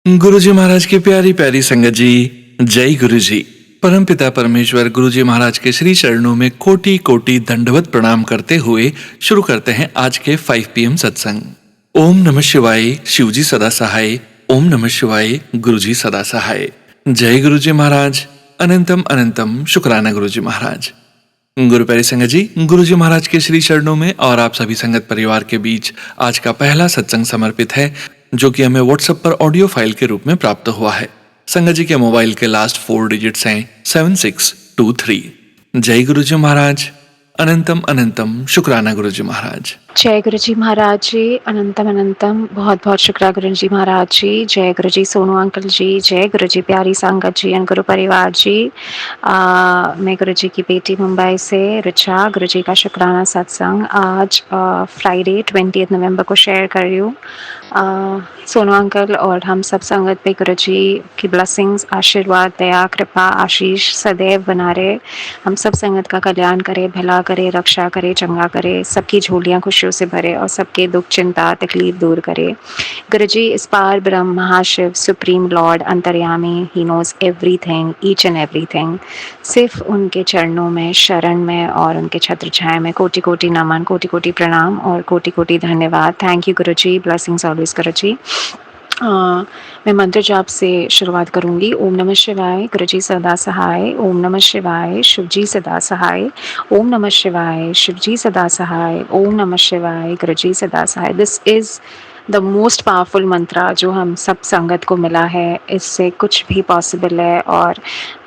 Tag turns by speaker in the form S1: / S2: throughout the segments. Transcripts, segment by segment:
S1: गुरु जी महाराज की प्यारी प्यारी संगत जी, जय गुरु जी। परमपिता परमेश्वर गुरु जी महाराज के श्री चरणों में कोटि कोटि दंडवत प्रणाम करते हुए शुरू करते हैं आज के 5 PM सत्संग। ओम नमः शिवाय, शिव जी सदा सहाय। ओम नमः शिवाय, गुरु जी सदा सहाय। जय गुरु जी महाराज। अनंतम अनंतम शुक्राना गुरु जी महाराज। गुरु प्यारी संगत जी, गुरु जी महाराज के श्री चरणों में और आप सभी संगत परिवार के बीच आज का पहला सत्संग समर्पित है, जो कि हमें व्हाट्सएप पर ऑडियो फाइल के रूप में प्राप्त हुआ है। संगत जी के मोबाइल के लास्ट 4 डिजिट्स हैं 7623। जय गुरु जी महाराज। अनंतम अनंतम शुक्राना गुरु जी महाराज।
S2: जय गुरु जी महाराज जी, अनंतम अनंतम बहुत बहुत शुक्रिया गुरु जी महाराज जी। जय गुरु जी सोनू अंकल जी, जय गुरु जी प्यारी संगत जी एंड गुरु परिवार जी। मैं गुरु जी की बेटी मुंबई से ऋचा, गुरु जी का शुक्राना सत्संग आज फ्राइडे 20 नवंबर को शेयर कर रही हूँ। सोनू अंकल और हम सब संगत पे गुरु जी की ब्लेसिंग्स, आशीर्वाद, दया, कृपा, आशीष सदैव बना रहे। हम सब संगत का कल्याण करे, भला करे, रक्षा करे, चंगा करे, सबकी झोलियाँ खुशियों से भरे और सबके दुख चिंता तकलीफ दूर करे। गुरु जी इस पार ब्रह्म महाशिव सुप्रीम लॉर्ड अंतर्यामी, he knows everything, each and everything. सिर्फ उनके चरणों में, शरण में और उनके छत्र छाया में कोटि कोटि नमन, कोटि कोटि प्रणाम और कोटि कोटि धन्यवाद। Thank you Guru ji, blessings always गुरु जी। मैं मंत्र जाप से शुरुआत करूंगी। ओम नमः शिवाय, गुरु जी सदा सहाय। ओम नमः शिवाय, शिव जी सदा सहाय। ओम नमः शिवाय, शिव जी सदा सहाय। ओम नमः शिवाय, गुरु जी सदा सहाय। This is the most powerful mantra जो हम सब संगत को मिला है। इससे कुछ भी पॉसिबल है और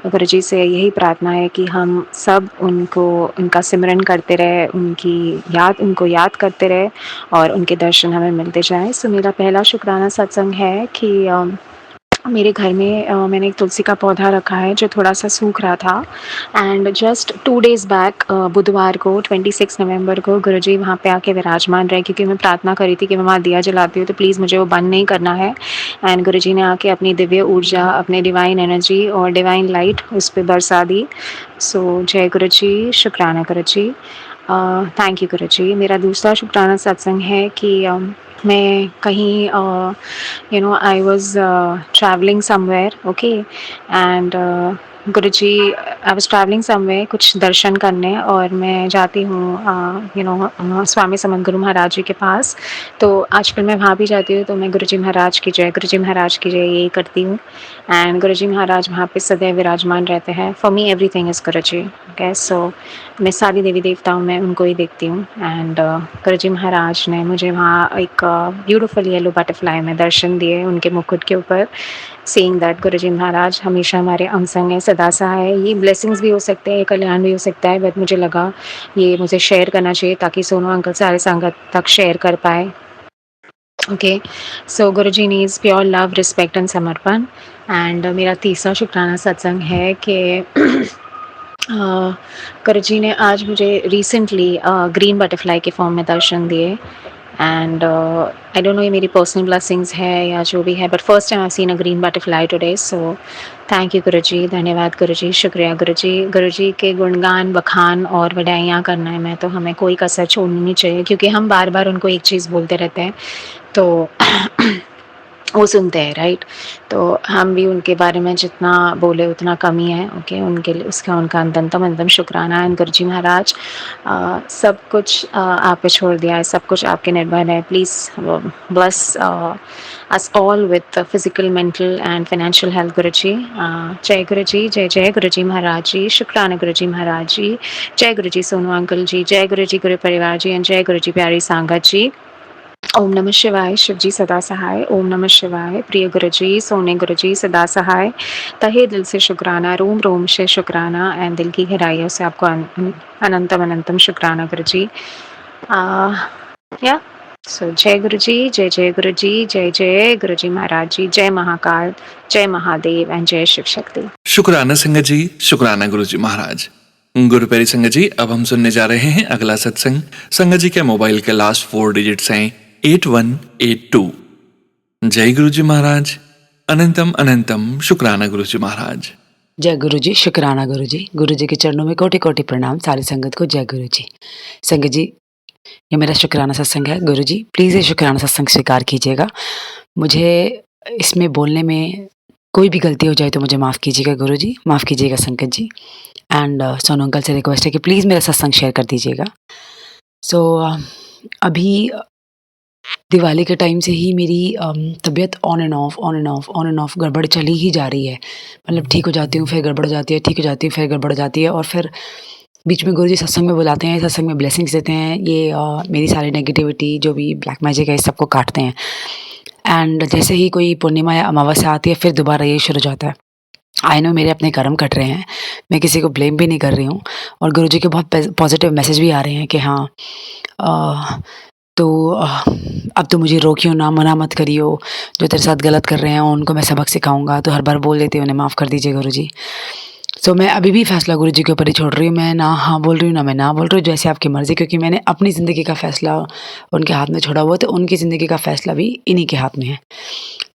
S2: गुरु जी से यही प्रार्थना है कि हम सब उनका सिमरन करते रहे, उनको याद करते रहे और उनके दर्शन हमें मिलते जाएं। सो मेरा पहला शुक्राना सत्संग है कि मेरे घर में मैंने एक तुलसी का पौधा रखा है जो थोड़ा सा सूख रहा था एंड जस्ट 2 डेज़ बैक बुधवार को 26 नवंबर को गुरुजी वहाँ पे आके विराजमान रहे, क्योंकि मैं प्रार्थना करी थी कि मैं वहाँ दिया जलाती हूँ तो प्लीज़ मुझे वो बंद नहीं करना है। एंड गुरुजी ने आके अपनी दिव्य ऊर्जा, अपने डिवाइन एनर्जी और डिवाइन लाइट उस पर बरसा दी। सो जय गुरु जी, शुक्राना गुरु जी, थैंक यू गुरु जी। मेरा दूसरा शुक्राना सत्संग है कि मैं कहीं I was traveling somewhere, okay, and Guruji, I was travelling somewhere कुछ दर्शन करने और मैं जाती हूँ स्वामी समर्थ गुरु महाराज जी के पास। तो आजकल मैं वहाँ भी जाती हूँ तो मैं गुरुजी महाराज की जय, गुरुजी महाराज की जय यही करती हूँ। एंड गुरुजी महाराज वहाँ पे सदैव विराजमान रहते हैं। For me everything is Guruji, okay. So मैं सारी देवी देवताओं में उनको ही देखती हूँ। एंड गुरुजी महाराज ने मुझे वहाँ एक ब्यूटीफुल येलो बटरफ्लाई में दर्शन दिए उनके मुकुट के ऊपर, सेइंग दैट गुरुजी महाराज हमेशा हमारे अंग संग है, सदा सहाय है। ये ब्लेसिंग्स भी हो सकते हैं, ये कल्याण भी हो सकता है, बट मुझे लगा ये मुझे शेयर करना चाहिए ताकि सोनू अंकल सारे संगत तक शेयर कर पाए। Okay, so Guruji needs pure love, respect and समर्पण। एंड मेरा तीसरा शुक्राना सत्संग है कि गुरुजी ने आज मुझे रिसेंटली ग्रीन बटरफ्लाई के फॉर्म में दर्शन दिए। एंड आई डोंट नो ये मेरी पर्सनल ब्लेसिंग्स है या जो भी है, but first time I seen a green butterfly today. So thank you Guruji, धन्यवाद गुरुजी, शुक्रिया गुरुजी। गुरुजी के गुणगान, बखान और बड़ाइयाँ करना है मैं, तो हमें कोई कसर छोड़नी नहीं चाहिए, क्योंकि हम बार बार उनको एक चीज़ बोलते रहते हैं तो वो सुनते हैं, राइट। तो हम भी उनके बारे में जितना बोले उतना कम ही है, ओके। उनके लिए उसका उनका अंतम अंतम शुक्राना। एंड गुरुजी महाराज, सब कुछ आप पे छोड़ दिया है, सब कुछ आपके निर्भर है। Please bless us all with physical, mental and financial health Guruji. जय गुरुजी, जय जय गुरुजी महाराज जी, शुक्राना गुरुजी महाराज जी। जय गुरुजी सोनू अंकल जी, जय गुरुजी गुरु परिवार जी एंड जय गुरुजी प्यारी संगत जी। ओम नमः शिवाय, शिव जी सदा सहाय। ओम नमः शिवाय, प्रिय गुरुजी, सोने गुरुजी सदा सहाय। तहे दिल से शुक्राना, रोम रोम से शुक्राना एंड दिल की गहराइयों से आपको अनंतम अनंतम शुक्राना गुरुजी। या सो जय गुरुजी, जय जय गुरुजी, जय जय गुरुजी महाराज जी, जय महाकाल, जय महादेव एंड जय शिव शक्ति।
S1: शुक्राना संगत जी, शुक्राना गुरु जी महाराज। गुरु प्यारी संगत जी, अब हम सुनने जा रहे हैं अगला सत्संग। संगत जी के मोबाइल के लास्ट 4 डिजिट्स हैं 8182। जय गुरु जी महाराज। अनंतम अनंतम शुक्राना गुरु जी महाराज।
S3: जय गुरु जी, शुक्राना गुरु जी। गुरु जी के चरणों में कोटि कोटि प्रणाम। सारी संगत को जय गुरु जी। संगत जी, ये मेरा शुक्राना सत्संग है। गुरु जी प्लीज़ ये शुक्राना सत्संग स्वीकार कीजिएगा। मुझे इसमें बोलने में कोई भी गलती हो जाए तो मुझे माफ़ कीजिएगा गुरुजी, माफ़ कीजिएगा संगत जी। एंड सोनू अंकल से रिक्वेस्ट है कि प्लीज़ मेरा सत्संग शेयर कर दीजिएगा। सो अभी दिवाली के टाइम से ही मेरी तबीयत on end of, on end of, on end of गड़बड़ चली ही जा रही है। मतलब ठीक हो जाती हूँ, फिर गड़बड़ हो जाती है, ठीक हो जाती हूँ, फिर गड़बड़ हो जाती है और फिर बीच में गुरुजी सत्संग में बुलाते हैं, सत्संग में ब्लेसिंग्स देते हैं। ये मेरी सारी नेगेटिविटी जो भी ब्लैक मैजिक है, इस सबको काटते हैं। एंड जैसे ही कोई पूर्णिमा या अमावस्या आती है, फिर दोबारा ये शुरू हो जाता है। आई नो मेरे अपने कर्म कट रहे हैं, मैं किसी को ब्लेम भी नहीं कर रही हूँ और गुरुजी के बहुत पॉज़िटिव मैसेज भी आ रहे हैं कि हाँ अ, तो अब तो मुझे रोकियो ना, मना मत करियो, जो तेरे साथ गलत कर रहे हैं उनको मैं सबक सिखाऊँगा, तो हर बार बोल देती हूँ उन्हें माफ़ कर दीजिए गुरुजी। सो मैं अभी भी फ़ैसला गुरुजी के ऊपर ही छोड़ रही हूँ, मैं ना हाँ बोल रही हूँ, ना मैं ना बोल रही हूँ, जैसे आपकी मर्ज़ी क्योंकि मैंने अपनी ज़िंदगी का फ़ैसला उनके हाथ में छोड़ा हुआ है, तो उनकी ज़िंदगी का फ़ैसला भी इन्हीं के हाथ में है।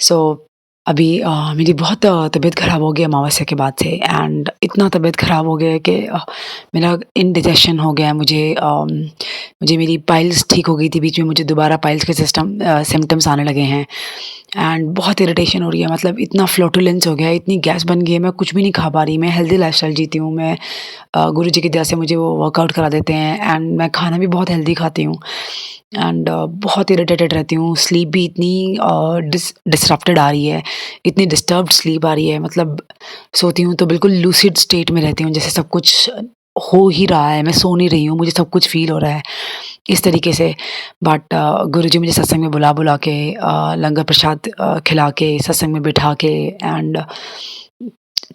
S3: सो अभी मेरी बहुत तबीयत ख़राब हो गई अमावस्या के बाद से एंड इतना तबीयत ख़राब हो गया है कि मेरा इंडिजेशन हो गया है मुझे मेरी पाइल्स ठीक हो गई थी बीच में मुझे दोबारा पाइल्स के सिम्पटम्स आने लगे हैं एंड बहुत इरिटेशन हो रही है मतलब इतना फ्लोटुलेंस हो गया है, इतनी गैस बन गई है, मैं कुछ भी नहीं खा पा रही, मैं हेल्दी लाइफ़स्टाइल जीती हूँ, मैं गुरुजी की दया से मुझे वो वर्कआउट करा देते हैं एंड मैं खाना भी बहुत हेल्दी खाती हूँ एंड बहुत इरिटेटेड रहती हूँ, स्लीप भी इतनी डिसरप्टेड आ रही है, इतनी डिस्टर्ब्ड स्लीप आ रही है मतलब सोती हूँ तो बिल्कुल लूसिड स्टेट में रहती हूँ जैसे सब कुछ हो ही रहा है, मैं सो नहीं रही हूँ, मुझे सब कुछ फ़ील हो रहा है, इस तरीके से। बट गुरुजी मुझे सत्संग में बुला-बुला के लंगर प्रसाद खिला के, सत्संग में बिठा के एंड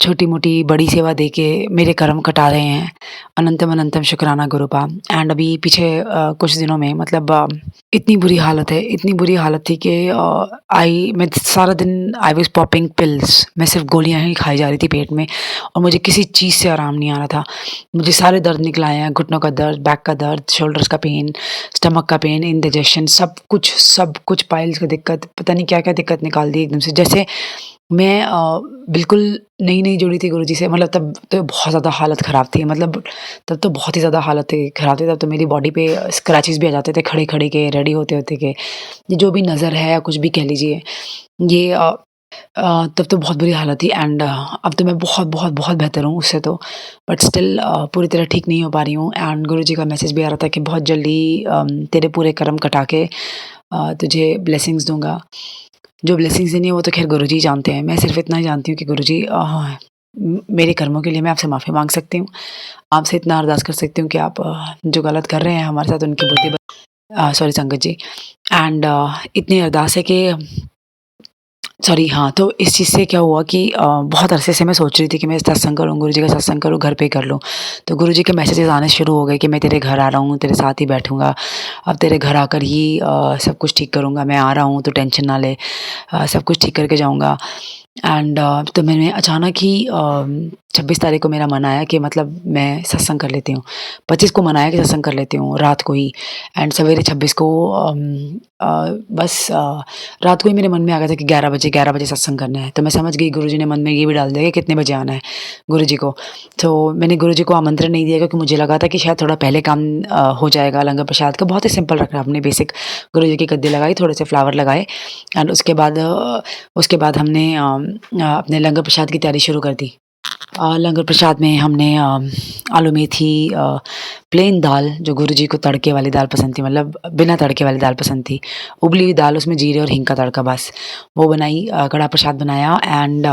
S3: छोटी-मोटी बड़ी सेवा दे के मेरे कर्म कटा रहे हैं। अनंतम अनंतम शुक्राना गुरुपा एंड अभी पीछे कुछ दिनों में मतलब इतनी बुरी हालत है, इतनी बुरी हालत थी कि मैं सारा दिन आई वाज़ पॉपिंग पिल्स, मैं सिर्फ़ गोलियाँ ही खाई जा रही थी पेट में और मुझे किसी चीज़ से आराम नहीं आ रहा था। मुझे सारे दर्द निकल आए हैं, घुटनों का दर्द, बैक का दर्द, शोल्डर्स का पेन, स्टमक का पेन, इंडिजेशन सब कुछ पाइल्स की दिक्कत, पता नहीं क्या-क्या दिक्कत निकाल दी एकदम से। जैसे मैं बिल्कुल नई-नई जुड़ी थी गुरुजी से मतलब तब तो बहुत ज़्यादा हालत ख़राब थी मतलब तब तो बहुत ही ज़्यादा हालत थी ख़राब थी तब तो मेरी बॉडी पे स्क्रैचेस भी आ जाते थे खड़े-खड़े के, रेडी होते-होते के। ये जो भी नज़र है या कुछ भी कह लीजिए ये तब तो बहुत बुरी हालत थी एंड अब तो मैं बहुत बेहतर हूँ उससे तो। बट स्टिल पूरी तरह ठीक नहीं हो पा रही हूँ एंड गुरुजी का मैसेज भी आ रहा था कि बहुत जल्दी तेरे पूरे कर्म कटा के तुझे ब्लेसिंग्स दूँगा। जो ब्लेसिंग्स देनी है वो तो ख़ैर गुरुजी जानते हैं। मैं सिर्फ़ इतना ही जानती हूँ कि गुरुजी मेरे कर्मों के लिए मैं आपसे माफ़ी माँग सकती हूँ। आपसे इतना अरदास कर सकती हूँ कि आप जो गलत कर रहे हैं हमारे साथ उनकी बुद्धि सॉरी संगत जी एंड इतनी अरदास है कि सॉरी हाँ, तो इस चीज़ से क्या हुआ कि बहुत अरसे से मैं सोच रही थी कि मैं सत्संग करूँ, गुरुजी का सत्संग करूँ, घर पे ही कर लूँ। तो गुरुजी के मैसेजेस आने शुरू हो गए कि मैं तेरे घर आ रहा हूँ, तेरे साथ ही बैठूँगा। अब तेरे घर आकर ही सब कुछ ठीक करूँगा। मैं आ रहा हूँ, तो टेंशन ना ले। सब कुछ ठीक करके जाऊँगा। एंड तो मैंने अचानक ही 26 तारीख को मेरा मन आया कि मतलब मैं सत्संग कर लेती हूँ। 25 को मन आया कि सत्संग कर लेती हूँ रात को ही एंड सवेरे 26 को बस रात को ही मेरे मन में आ गया था कि 11 बजे सत्संग करना है। तो मैं समझ गई गुरुजी ने मन में ये भी डाल दिया कि कितने बजे आना है गुरुजी को। तो मैंने गुरुजी को आमंत्रण नहीं दिया क्योंकि मुझे लगा था कि शायद थोड़ा पहले काम हो जाएगा लंगर प्रसाद का। बहुत ही सिंपल रखा हमने बेसिक गुरुजी की गद्दी लगाई, थोड़े से फ्लावर लगाए एंड उसके बाद हमने अपने लंगर प्रसाद की तैयारी शुरू कर दी। लंगर प्रसाद में हमने आलू मेथी प्लेन दाल जो गुरुजी को तड़के वाली दाल पसंद थी मतलब बिना तड़के वाली दाल पसंद थी। उबली हुई दाल उसमें जीरे और हींग का तड़का बस, वो बनाई कड़ा प्रसाद बनाया एंड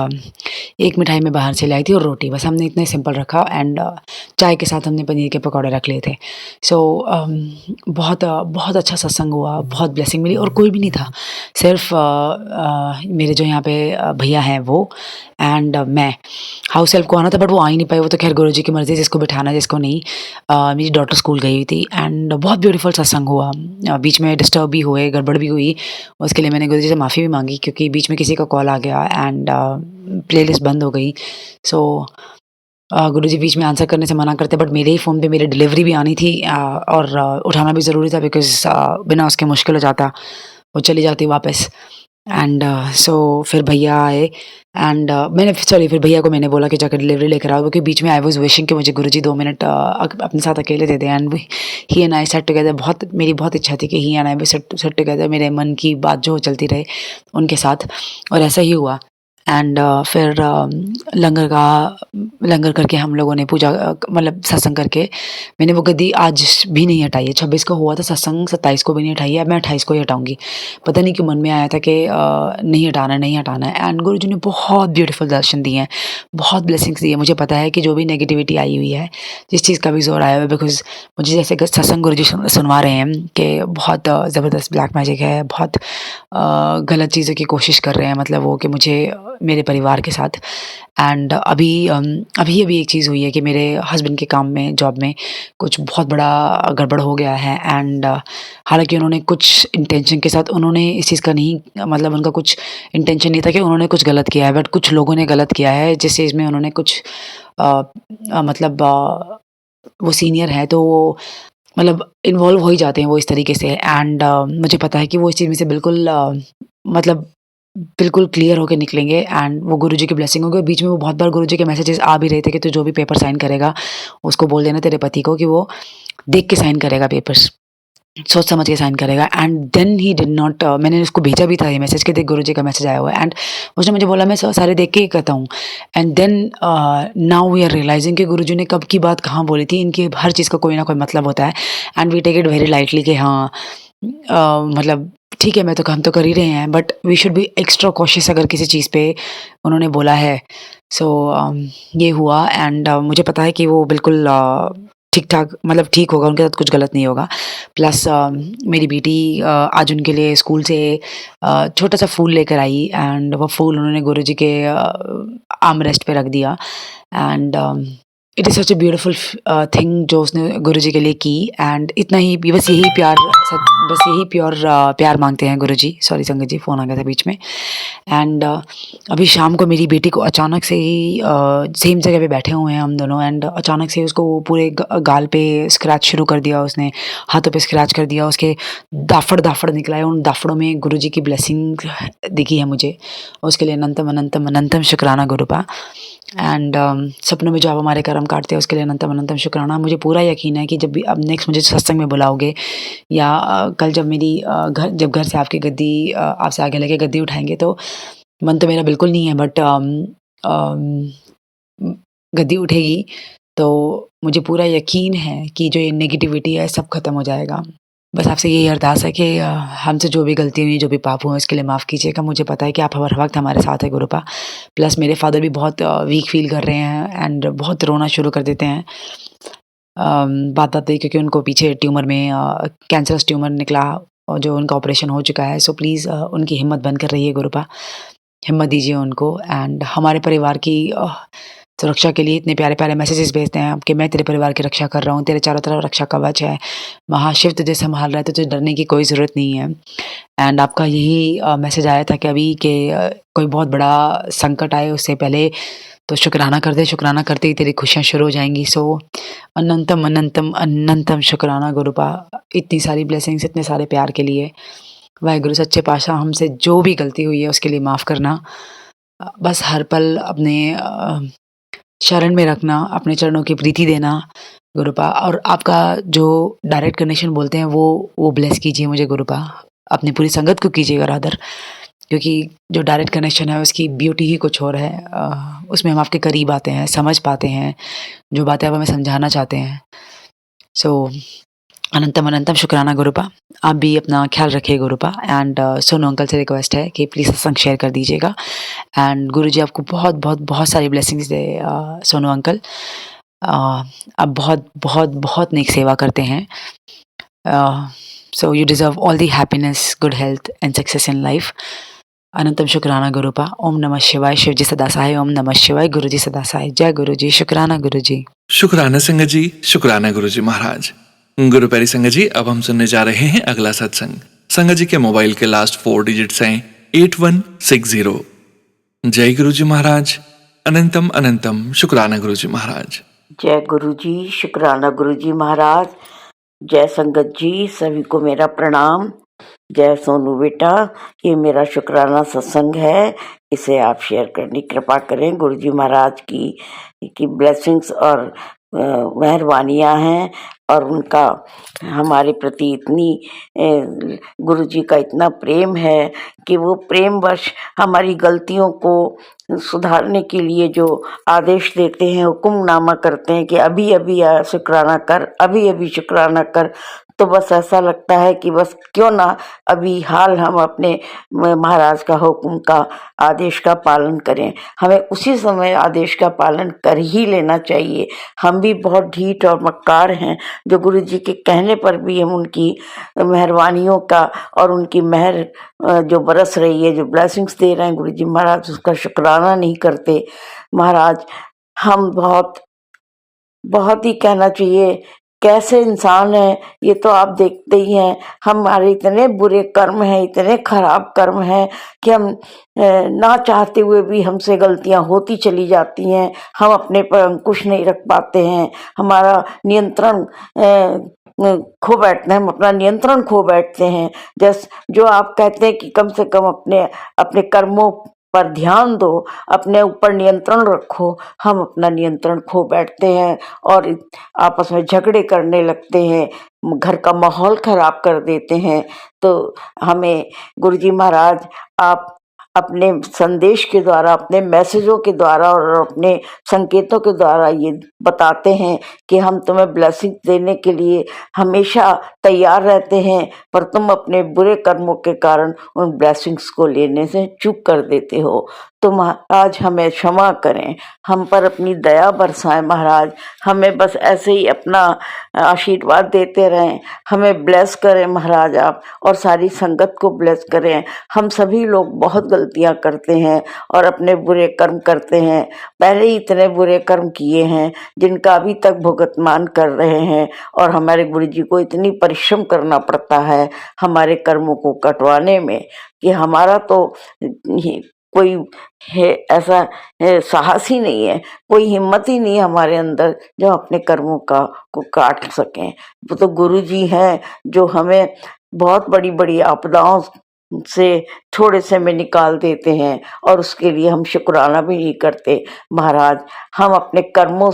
S3: एक मिठाई मैं बाहर से लाई थी और रोटी बस हमने इतना ही सिंपल रखा एंड चाय के साथ हमने पनीर के पकौड़े रख लिए थे। सो बहुत अच्छा सत्संग हुआ, बहुत ब्लेसिंग मिली और कोई भी नहीं था। सिर्फ़ मेरे जो यहाँ पे भैया हैं वो एंड मैं। हाउस हेल्प को आना था बट वो आ ही नहीं पाई, वो तो ख़ैर गुरुजी की मर्ज़ी जिसको बिठाना है जिसको नहीं। मेरी डॉटर स्कूल गई हुई थी एंड बहुत ब्यूटीफुल सत्संग हुआ। बीच में डिस्टर्ब भी हुए, गड़बड़ भी हुई, उसके लिए मैंने गुरुजी से माफ़ी भी माँगी क्योंकि बीच में किसी का कॉल आ गया एंड प्लेलिस्ट बंद हो गई। सो गुरुजी बीच में आंसर करने से मना करते बट मेरे ही फ़ोन पे मेरी डिलीवरी भी आनी थी और उठाना भी ज़रूरी था बिकॉज़ बिना उसके मुश्किल हो जाता, वो चली जाती वापस। एंड सो फिर भैया आए एंड मैंने फिर भैया को मैंने बोला कि जाकर डिलीवरी लेकर आओ, क्योंकि बीच में आई वाज विशिंग कि मुझे गुरुजी 2 मिनट अपने साथ अकेले दे दें। And he and I set together. मेरी बहुत इच्छा थी कि ही एंड आई भी सेट टुगेदर, मेरे मन की बात जो चलती रहे उनके साथ, और ऐसा ही हुआ। एंड फिर लंगर करके हम लोगों ने पूजा मतलब सत्संग करके मैंने वो गद्दी आज भी नहीं हटाई है। 26 को हुआ था सत्संग, 27 को भी नहीं हटाई है, अब मैं 28 को ही हटाऊँगी। पता नहीं क्यों मन में आया था कि नहीं हटाना है। एंड गुरुजी ने बहुत ब्यूटीफुल दर्शन दिए हैं, बहुत ब्लेसिंग्स दी है। मुझे पता है कि जो भी नेगेटिविटी आई हुई है, जिस चीज़ का भी ज़ोर आया हुआ है, बिकॉज़ मुझे जैसे सत्संग गुरुजी सुनवा रहे हैं कि बहुत ज़बरदस्त ब्लैक मैजिक है, बहुत गलत चीज़ों की कोशिश कर रहे हैं, मतलब वो कि मुझे मेरे परिवार के साथ। एंड अभी एक चीज़ हुई है कि मेरे हस्बैंड के काम में, जॉब में कुछ बहुत बड़ा गड़बड़ हो गया है। एंड हालाँकि उन्होंने कुछ इंटेंशन के साथ, उन्होंने इस चीज़ का नहीं, मतलब उनका कुछ इंटेंशन नहीं था कि उन्होंने कुछ गलत किया है, बट कुछ लोगों ने गलत किया है जिस चीज़ में उन्होंने कुछ मतलब वो सीनियर है तो वो मतलब इन्वॉल्व हो ही जाते हैं वो इस तरीके से। एंड मुझे पता है कि वो इस चीज़ में से बिल्कुल मतलब बिल्कुल क्लियर होके निकलेंगे एंड वो गुरुजी की ब्लेसिंग होगी। और बीच में वो बहुत बार गुरुजी के मैसेजेस आ भी रहे थे कि तू जो भी पेपर साइन करेगा, उसको बोल देना तेरे पति को कि वो देख के साइन करेगा पेपर्स, सोच समझ के साइन करेगा। And then he did not, मैंने उसको भेजा भी था ये मैसेज कि देख गुरुजी का मैसेज आया हुआ है। एंड उसने मुझे बोला मैं सारे देख के ही करता हूँ। And then now we are realizing कि गुरुजी ने कब की बात कहाँ बोली थी। इनकी हर चीज़ का कोई ना कोई मतलब होता है and we take it very lightly कि हाँ मतलब ठीक है, हम तो कर ही रहे हैं, but we should be extra cautious अगर किसी चीज़ पे उन्होंने बोला है। सो ये हुआ। एंड मुझे पता है कि वो बिल्कुल ठीक-ठाक, मतलब ठीक होगा, उनके साथ कुछ गलत नहीं होगा। प्लस मेरी बेटी आज उनके लिए स्कूल से छोटा-सा फूल लेकर आई एंड वो फूल उन्होंने गुरुजी के आर्म रेस्ट पे रख दिया। And it is such a beautiful thing जो उसने गुरुजी के लिए की। एंड इतना ही, बस यही प्योर प्यार माँगते हैं गुरुजी। सॉरी संगत जी, फ़ोन आ गया था बीच में। एंड अभी शाम को मेरी बेटी को अचानक से ही सेम जगह पे बैठे हुए हैं हम दोनों, एंड अचानक से उसको वो पूरे गाल पे स्क्रैच शुरू कर दिया उसने, हाथों पे स्क्रैच कर दिया, उसके दाफड़ निकला है। उन दाफड़ों में गुरुजी की ब्लेसिंग दिखी है मुझे। उसके लिए अनंतम अनंतम अनंतम शुक्राना गुरुपा। एंड सपनों में जो आप हमारे कर्म काटते हैं उसके लिए अनंतम अनंतम शुक्राना। मुझे पूरा यकीन है कि जब भी अब नेक्स्ट मुझे सत्संग में बुलाओगे या कल जब मेरी जब घर से आपकी गद्दी आपसे आगे लेके गद्दी उठाएँगे, तो मन तो मेरा बिल्कुल नहीं है, बट गद्दी उठेगी तो मुझे पूरा यकीन है कि जो ये नेगेटिविटी है सब खत्म हो जाएगा। बस आपसे यही अरदास है कि हमसे जो भी गलती हुई, जो भी पाप हुए उसके लिए माफ़ कीजिएगा। मुझे पता है कि आप हर वक़्त हमारे साथ हैं गुरुपा। प्लस मेरे फ़ादर भी बहुत वीक फ़ील कर रहे हैं एंड बहुत रोना शुरू कर देते हैं। बात आती है क्योंकि उनको पीछे ट्यूमर में कैंसरस ट्यूमर निकला और जो उनका ऑपरेशन हो चुका है। सो प्लीज़ उनकी हिम्मत बनकर रहिए गुरुपा। हिम्मत दीजिए उनको एंड हमारे परिवार की सुरक्षा के लिए इतने प्यारे-प्यारे मैसेजेस भेजते हैं कि मैं तेरे परिवार की रक्षा कर रहा हूँ, तेरे चारों तरफ रक्षा कवच है, महाशिव तुझे संभाल रहा है, तुझे डरने की कोई ज़रूरत नहीं है। एंड आपका यही मैसेज आया था कि अभी के कोई बहुत बड़ा संकट आए उससे पहले तो शुक्राना कर दे, शुक्राना करते ही तेरी खुशियाँ शुरू हो जाएँगी। सो अनंतम, अनंतम, अनंतम शुक्राना गुरुपा, इतनी सारी ब्लेसिंग्स, इतने सारे प्यार के लिए। वाहेगुरु सच्चे पातशाह, हमसे जो भी गलती हुई है उसके लिए माफ़ करना। बस हर पल अपने शरण में रखना, अपने चरणों की प्रीति देना गुरुपा। और आपका जो डायरेक्ट कनेक्शन बोलते हैं वो ब्लेस कीजिए मुझे गुरुपा। अपनी पूरी संगत को कीजिएगा रादर, क्योंकि जो डायरेक्ट कनेक्शन है उसकी ब्यूटी ही कुछ और है। उसमें हम आपके करीब आते हैं, समझ पाते हैं, जो बातें आप हमें समझाना चाहते हैं। सो अनंतम अनंतम शुक्राना गुरुपा। आप भी अपना ख्याल रखिए गुरुपा। एंड सोनू अंकल से रिक्वेस्ट है कि प्लीज़ सत्संग शेयर कर दीजिएगा। एंड गुरुजी आपको बहुत बहुत बहुत सारी ब्लेसिंग्स दे सोनू अंकल। आप बहुत बहुत बहुत नेक सेवा करते हैं। So you deserve all the happiness, good health and success in life. अनंतम शुक्राना गुरुपा। ओम नमः शिवाय। शिव जी सदा सहाय। ओम नमः शिवाय। गुरु जी सदा सहाय। जय गुरु जी। शुक्राना गुरु जी।
S1: शुक्राना संगत जी, शुक्राना गुरुजी महाराज। गुरु प्यारी संगत जी, अब हम सुनने जा रहे हैं अगला सत्संग। संगत जी के मोबाइल के लास्ट 4 डिजिट्स हैं 8160। जय गुरुजी महाराज। अनंतम अनंतम शुक्राना गुरुजी महाराज।
S4: जय गुरु जी, शुक्राना गुरु जी महाराज। जय संगत जी, सभी को मेरा प्रणाम। जय सोनू बेटा, ये मेरा शुक्राना सत्संग है, इसे आप शेयर करने की कृपा करें। गुरु जी महाराज की ब्लेसिंग्स और मेहरबानियाँ हैं और उनका हमारे प्रति गुरु जी का इतना प्रेम है कि वो प्रेमवश हमारी गलतियों को सुधारने के लिए जो आदेश देते हैं, हुक्मनामा करते हैं कि अभी अभी शुक्राना कर, अभी अभी शुक्राना कर, तो बस ऐसा लगता है कि बस क्यों ना अभी हाल हम अपने महाराज का हुक्म का आदेश का पालन करें। हमें उसी समय आदेश का पालन कर ही लेना चाहिए। हम भी बहुत ढीठ और मक्कार हैं, जो गुरु जी के कहने पर भी हम उनकी मेहरबानियों का और उनकी मेहर जो बरस रही है, जो ब्लेसिंग्स दे रहे हैं गुरु जी महाराज, उसका शुक्राना नहीं करते। महाराज, हम बहुत ही कहना चाहिए कैसे इंसान है, ये तो आप देखते ही हैं। हमारे इतने बुरे कर्म हैं, इतने खराब कर्म हैं कि हम ना चाहते हुए भी हमसे गलतियां होती चली जाती हैं। हम अपने पर अंकुश नहीं रख पाते हैं, हमारा नियंत्रण खो बैठते हैं, हम अपना नियंत्रण खो बैठते हैं। जो आप कहते हैं कि कम से कम अपने कर्मों पर ध्यान दो, अपने ऊपर नियंत्रण रखो, हम अपना नियंत्रण खो बैठते हैं और आपस में झगड़े करने लगते हैं, घर का माहौल खराब कर देते हैं। तो हमें गुरुजी महाराज आप अपने संदेश के द्वारा, अपने मैसेजों के द्वारा और अपने संकेतों के द्वारा ये बताते हैं कि हम तुम्हें ब्लेसिंग देने के लिए हमेशा तैयार रहते हैं, पर तुम अपने बुरे कर्मों के कारण उन ब्लेसिंग्स को लेने से चूक कर देते हो। तो महाराज हमें क्षमा करें, हम पर अपनी दया बरसाएं महाराज, हमें बस ऐसे ही अपना आशीर्वाद देते रहें, हमें ब्लेस करें महाराज आप, और सारी संगत को ब्लेस करें। हम सभी लोग बहुत गलतियां करते हैं और अपने बुरे कर्म करते हैं, पहले ही इतने बुरे कर्म किए हैं जिनका अभी तक भुगतान कर रहे हैं, और हमारे गुरु जी को इतनी परिश्रम करना पड़ता है हमारे कर्मों को कटवाने में कि हमारा तो कोई है ऐसा साहस ही नहीं है, कोई हिम्मत ही नहीं है हमारे अंदर जो अपने कर्मों को काट सकें। वो तो गुरु जी हैं जो हमें बहुत बड़ी बड़ी आपदाओं से थोड़े से में निकाल देते हैं, और उसके लिए हम शुक्राना भी नहीं करते। महाराज, हम अपने कर्मों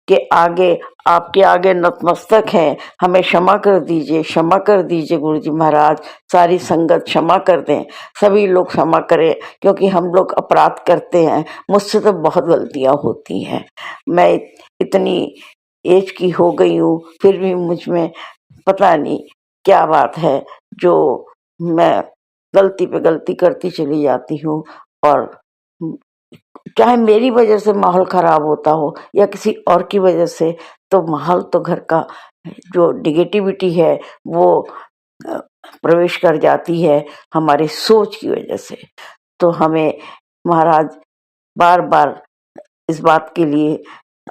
S4: के आगे, आपके आगे नतमस्तक हैं, हमें क्षमा कर दीजिए, क्षमा कर दीजिए गुरु जी महाराज। सारी संगत क्षमा कर दें, सभी लोग क्षमा करें, क्योंकि हम लोग अपराध करते हैं, मुझसे तो बहुत गलतियां होती हैं। मैं इतनी एज की हो गई हूँ, फिर भी मुझ में पता नहीं क्या बात है जो मैं गलती पे गलती करती चली जाती हूँ, और चाहे मेरी वजह से माहौल खराब होता हो या किसी और की वजह से, तो माहौल तो घर का जो निगेटिविटी है वो प्रवेश कर जाती है हमारी सोच की वजह से। तो हमें महाराज बार बार इस बात के लिए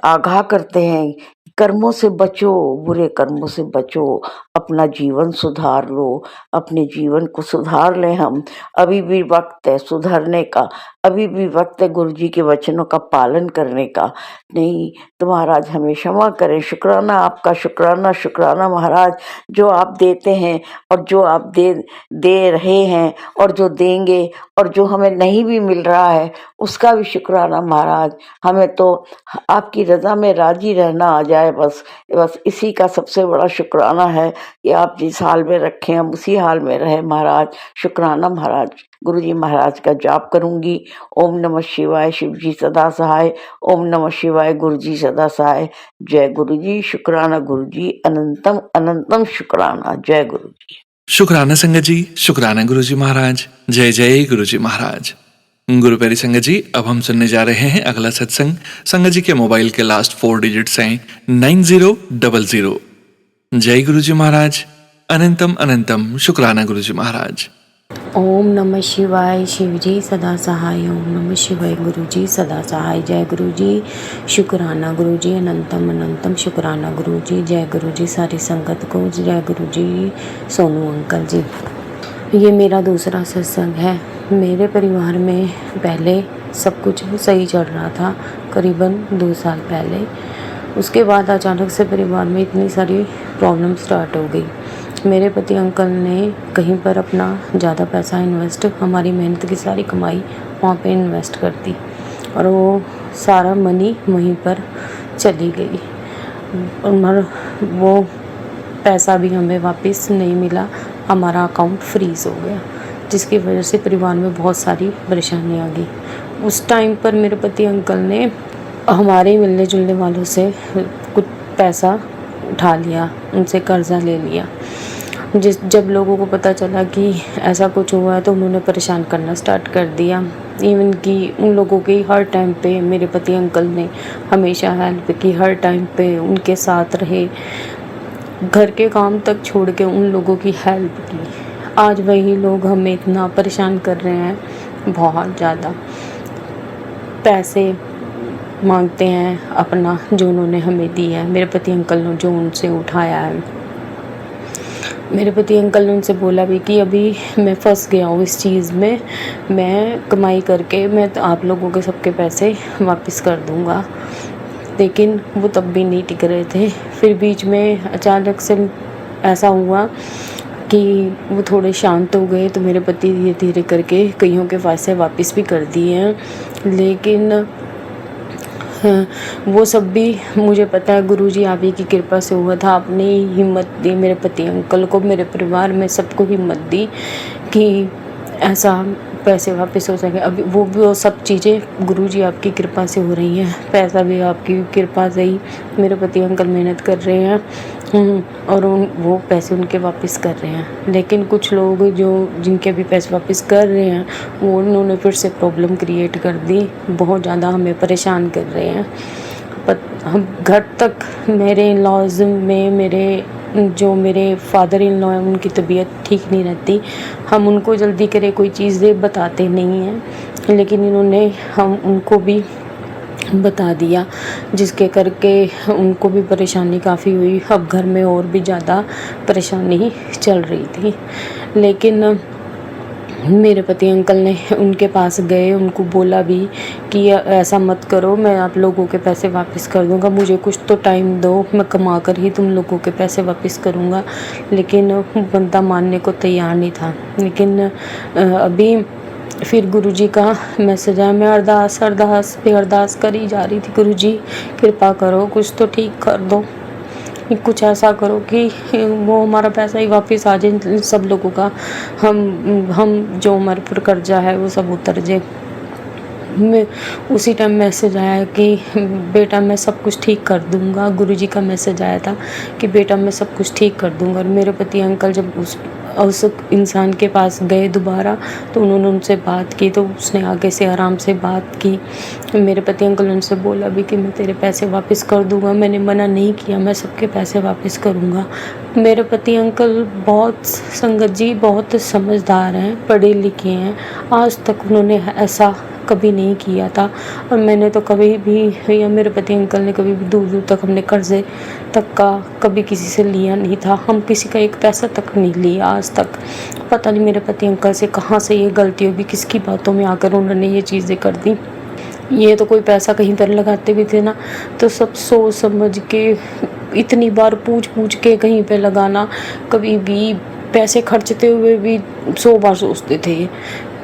S4: आगाह करते हैं, कर्मों से बचो, बुरे कर्मों से बचो, अपना जीवन सुधार लो, अपने जीवन को सुधार लें। हम अभी भी वक्त है सुधरने का, अभी भी वक्त है गुरु जी के वचनों का पालन करने का। नहीं तो महाराज हमें क्षमा करें, शुक्राना आपका, शुक्राना शुक्राना महाराज, जो आप देते हैं और जो आप दे रहे हैं और जो देंगे, और जो हमें नहीं भी मिल रहा है उसका भी शुक्राना महाराज। हमें तो आपकी रज़ा में राजी रहना आ जाए, बस इसी का सबसे बड़ा शुक्राना है कि आप जिस हाल में रखें हम उसी हाल में रहे महाराज। शुक्राना महाराज। गुरु जी महाराज का जाप करूंगी। ओम नमः शिवाय, शिव जी सदा सहाय। ओम नमः शिवाय, गुरु जी सदा सहाय। जय गुरु जी, शुक्राना गुरु जी, अनंतम अनंतम शुक्राना। जय गुरु जी।
S1: शुक्राना संगत जी, शुक्राना गुरु जी महाराज। जय जय गुरु जी महाराज। गुरु प्यारी संगत जी, अब हम सुनने जा रहे हैं अगला सत्संग। संगत जी के मोबाइल के लास्ट 4 डिजिट्स हैं 9000। जय गुरु जी महाराज। अनंतम अनंतम शुक्राना गुरु जी महाराज।
S5: ओम नमः शिवाय, शिव जी सदा सहाय। ओम नमः शिवाय, गुरु जी सदा सहाय। जय गुरु जी, शुक्राना गुरु जी, अनंतम अनंतम शुक्राना गुरु जी। जय गुरु जी सारी संगत को। जय गुरु जी सोनू अंकल जी। ये मेरा दूसरा सत्संग है। मेरे परिवार में पहले सब कुछ सही चल रहा था, करीबन 2 साल पहले। उसके बाद अचानक से परिवार में इतनी सारी प्रॉब्लम स्टार्ट हो गई। मेरे पति अंकल ने कहीं पर अपना ज़्यादा पैसा इन्वेस्ट, हमारी मेहनत की सारी कमाई वहाँ पे इन्वेस्ट कर दी और वो सारा मनी वहीं पर चली गई और वो पैसा भी हमें वापस नहीं मिला, हमारा अकाउंट फ्रीज़ हो गया, जिसकी वजह से परिवार में बहुत सारी परेशानी आ गई। उस टाइम पर मेरे पति अंकल ने हमारे मिलने जुलने वालों से कुछ पैसा उठा लिया, उनसे कर्जा ले लिया। जब लोगों को पता चला कि ऐसा कुछ हुआ है तो उन्होंने परेशान करना स्टार्ट कर दिया। इवन कि उन लोगों की हर टाइम पे मेरे पति अंकल ने हमेशा हेल्प की, हर टाइम पे उनके साथ रहे, घर के काम तक छोड़ के उन लोगों की हेल्प की। आज वही लोग हमें इतना परेशान कर रहे हैं, बहुत ज़्यादा पैसे मांगते हैं अपना, जो उन्होंने हमें दिया है, मेरे पति अंकल ने जो उनसे उठाया है। मेरे पति अंकल ने उनसे बोला भी कि अभी मैं फंस गया हूँ इस चीज़ में, मैं कमाई करके मैं तो आप लोगों के सबके पैसे वापस कर दूँगा, लेकिन वो तब भी नहीं टिक रहे थे। फिर बीच में अचानक से ऐसा हुआ कि वो थोड़े शांत हो गए, तो मेरे पति धीरे धीरे करके कईयों के पैसे वापस भी कर दिए हैं। लेकिन वो सब भी मुझे पता है गुरुजी आप ही की कृपा से हुआ था। आपने ही हिम्मत दी मेरे पति अंकल को, मेरे परिवार में सबको हिम्मत दी कि ऐसा पैसे वापस हो सके। अभी वो सब चीज़ें गुरुजी आपकी कृपा से हो रही हैं, पैसा भी आपकी कृपा से ही मेरे पति अंकल मेहनत कर रहे हैं और वो पैसे उनके वापस कर रहे हैं। लेकिन कुछ लोग जो जिनके भी पैसे वापस कर रहे हैं वो उन्होंने फिर से प्रॉब्लम क्रिएट कर दी, बहुत ज़्यादा हमें परेशान कर रहे हैं। हम घर तक मेरे इन लॉज में मेरे फादर इन लॉ हैं उनकी तबीयत ठीक नहीं रहती, हम उनको जल्दी करे कोई चीज़ें बताते नहीं हैं, लेकिन इन्होंने हम उनको भी बता दिया, जिसके करके उनको भी परेशानी काफ़ी हुई। अब घर में और भी ज़्यादा परेशानी चल रही थी। लेकिन मेरे पति अंकल ने उनके पास गए, उनको बोला भी कि ऐसा मत करो, मैं आप लोगों के पैसे वापस कर दूंगा, मुझे कुछ तो टाइम दो, मैं कमा कर ही तुम लोगों के पैसे वापस करूंगा। लेकिन बंदा मानने को तैयार नहीं था। लेकिन अभी फिर गुरुजी का मैसेज आया, मैं अरदास करी जा रही थी, गुरुजी कृपा करो, कुछ तो ठीक कर दो, कुछ ऐसा करो कि वो हमारा पैसा ही वापस आ जाए, सब लोगों का हम जो हमारे पर कर्जा है वो सब उतर जाए। मैं उसी टाइम मैसेज आया कि बेटा मैं सब कुछ ठीक कर दूंगा। गुरुजी का मैसेज आया था कि बेटा मैं सब कुछ ठीक कर दूंगा। और मेरे पति अंकल जब उस इंसान के पास गए दोबारा, तो उन्होंने उनसे बात की, तो उसने आगे से आराम से बात की। मेरे पति अंकल ने उनसे बोला भी कि मैं तेरे पैसे वापस कर दूंगा, मैंने मना नहीं किया, मैं सबके पैसे वापस करूंगा। मेरे पति अंकल बहुत संगत जी बहुत समझदार हैं, पढ़े लिखे हैं, आज तक उन्होंने ऐसा कभी नहीं किया था। और मैंने तो कभी भी या मेरे पति अंकल ने कभी भी दूर दूर तक हमने कर्जे तक का कभी किसी से लिया नहीं था, हम किसी का एक पैसा तक नहीं लिया आज तक। पता नहीं मेरे पति अंकल से कहाँ से ये गलती होगी, किसकी बातों में आकर उन्होंने ये चीज़ें कर दी। ये तो कोई पैसा कहीं पर लगाते भी थे ना, तो सब सोच समझ के इतनी बार पूछ के कहीं पे लगाना, कभी भी पैसे खर्चते हुए भी 100 बार सोचते थे।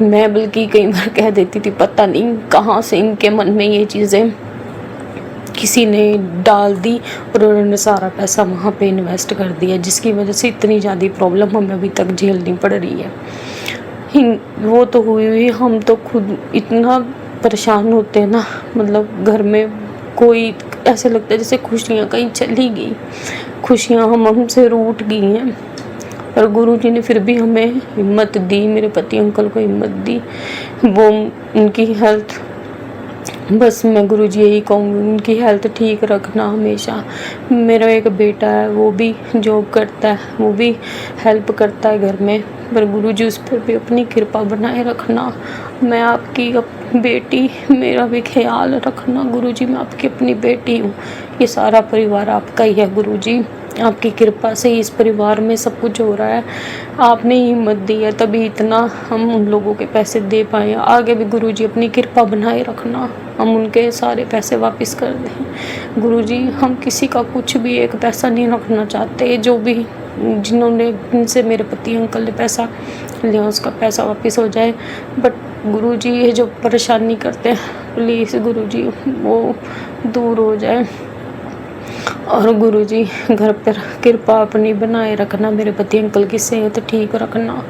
S5: मैं बल्कि कई बार कह देती थी पता नहीं कहाँ से इनके मन में ये चीज़ें किसी ने डाल दी और उन्होंने सारा पैसा वहाँ पे इन्वेस्ट कर दिया, जिसकी वजह से इतनी ज़्यादा प्रॉब्लम हमें अभी तक झेलनी पड़ रही है। वो तो हुई, हम तो खुद इतना परेशान होते हैं ना, मतलब घर में कोई ऐसे लगता है जैसे खुशियाँ कहीं चली गई, खुशियाँ हमसे रूठ गई हैं। पर गुरुजी ने फिर भी हमें हिम्मत दी, मेरे पति अंकल को हिम्मत दी, वो उनकी हेल्थ, बस मैं गुरुजी यही कहूँगी उनकी हेल्थ ठीक रखना हमेशा। मेरा एक बेटा है, वो भी जॉब करता है, वो भी हेल्प करता है घर में, पर गुरुजी उस पर भी अपनी कृपा बनाए रखना। मैं आपकी बेटी, मेरा भी ख्याल रखना गुरुजी, मैं आपकी अपनी बेटी हूँ, ये सारा परिवार आपका ही है गुरुजी, आपकी कृपा से इस परिवार में सब कुछ हो रहा है, आपने हिम्मत दी है तभी इतना हम उन लोगों के पैसे दे पाए। आगे भी गुरुजी अपनी कृपा बनाए रखना, हम उनके सारे पैसे वापस कर दें गुरुजी। हम किसी का कुछ भी एक पैसा नहीं रखना चाहते, जो भी जिन्होंने जिनसे मेरे पति अंकल ने पैसा लिया उसका पैसा वापस हो जाए। बट गुरुजी ये जो परेशानी करते हैं प्लीज़ गुरुजी वो दूर हो जाए। और गुरुजी घर पर कृपा अपनी बनाए रखना, मेरे पति अंकल की सेहत ठीक रखना,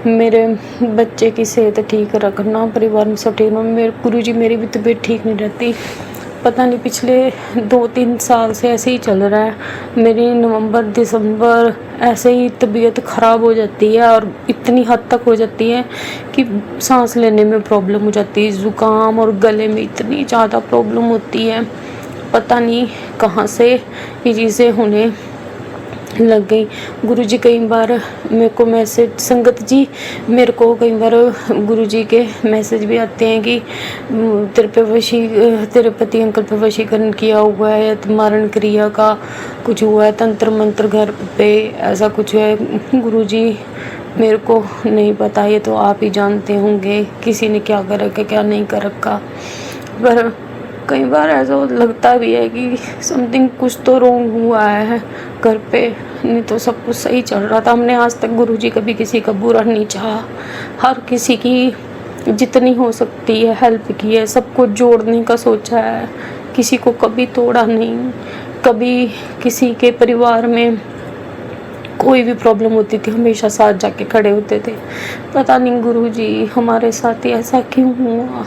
S5: मेरे बच्चे की सेहत ठीक रखना, परिवार में सब ठीक रखना। मेरे गुरुजी मेरी भी तबीयत ठीक नहीं रहती, पता नहीं पिछले 2-3 साल से ऐसे ही चल रहा है। मेरी नवंबर दिसंबर ऐसे ही तबीयत ख़राब हो जाती है और इतनी हद तक हो जाती है कि सांस लेने में प्रॉब्लम हो जाती है, ज़ुकाम और गले में इतनी ज़्यादा प्रॉब्लम होती है। पता नहीं कहाँ से ये चीज़ें होने लग गई। गुरुजी कई बार मेरे को मैसेज, संगत जी मेरे को कई बार गुरुजी के मैसेज भी आते हैं कि तेरे पति अंकल पे वशीकरण किया हुआ है या मारण क्रिया का कुछ हुआ है, तंत्र मंत्र घर पे ऐसा कुछ है। गुरुजी मेरे को नहीं पता, ये तो आप ही जानते होंगे किसी ने क्या कर रखा क्या नहीं कर रखा। पर कई बार ऐसा लगता भी है कि समथिंग कुछ तो रॉन्ग हुआ है घर पे, नहीं तो सब कुछ सही चल रहा था। हमने आज तक गुरुजी कभी किसी का बुरा नहीं चाहा, हर किसी की जितनी हो सकती है हेल्प की है, सबको जोड़ने का सोचा है, किसी को कभी तोड़ा नहीं। कभी किसी के परिवार में कोई भी प्रॉब्लम होती थी हमेशा साथ जाके खड़े होते थे। पता नहीं गुरुजी हमारे साथ ही ऐसा क्यों हुआ।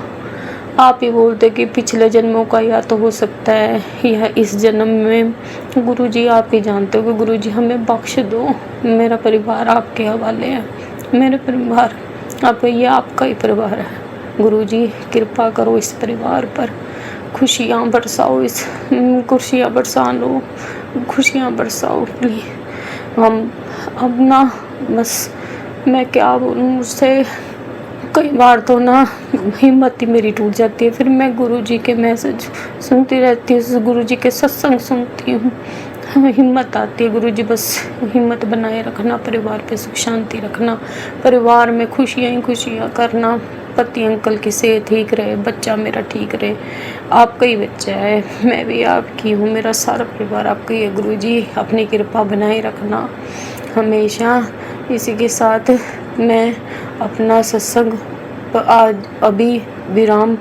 S5: आप ही बोलते कि पिछले जन्मों का या तो हो सकता है या इस जन्म में, गुरुजी आप ही जानते हो कि गुरुजी हमें बख्श दो। मेरा परिवार आपके हवाले है, मेरे परिवार आप, ये आपका ही परिवार है। गुरुजी कृपा करो इस परिवार पर, खुशियाँ बरसाओ, इस खुशियाँ बरसा लो, खुशियाँ बरसाओ प्लीज। हम अब ना बस मैं क्या बोलूँ, मुझसे कई बार तो ना हिम्मत ही मेरी टूट जाती है। फिर मैं गुरुजी के मैसेज सुनती रहती हूँ, गुरुजी के सत्संग सुनती हूँ, हमें हिम्मत आती है। गुरुजी बस हिम्मत बनाए रखना, परिवार पे सुख शांति रखना, परिवार में खुशियाँ ही खुशियाँ करना, पति अंकल की सेहत ठीक रहे, बच्चा मेरा ठीक रहे। आपका ही बच्चा है, मैं भी आपकी हूँ, मेरा सारा परिवार आपका ही है। गुरुजी अपनी कृपा बनाए रखना हमेशा। इसी के साथ मैं अपना सत्संग आज अभी विराम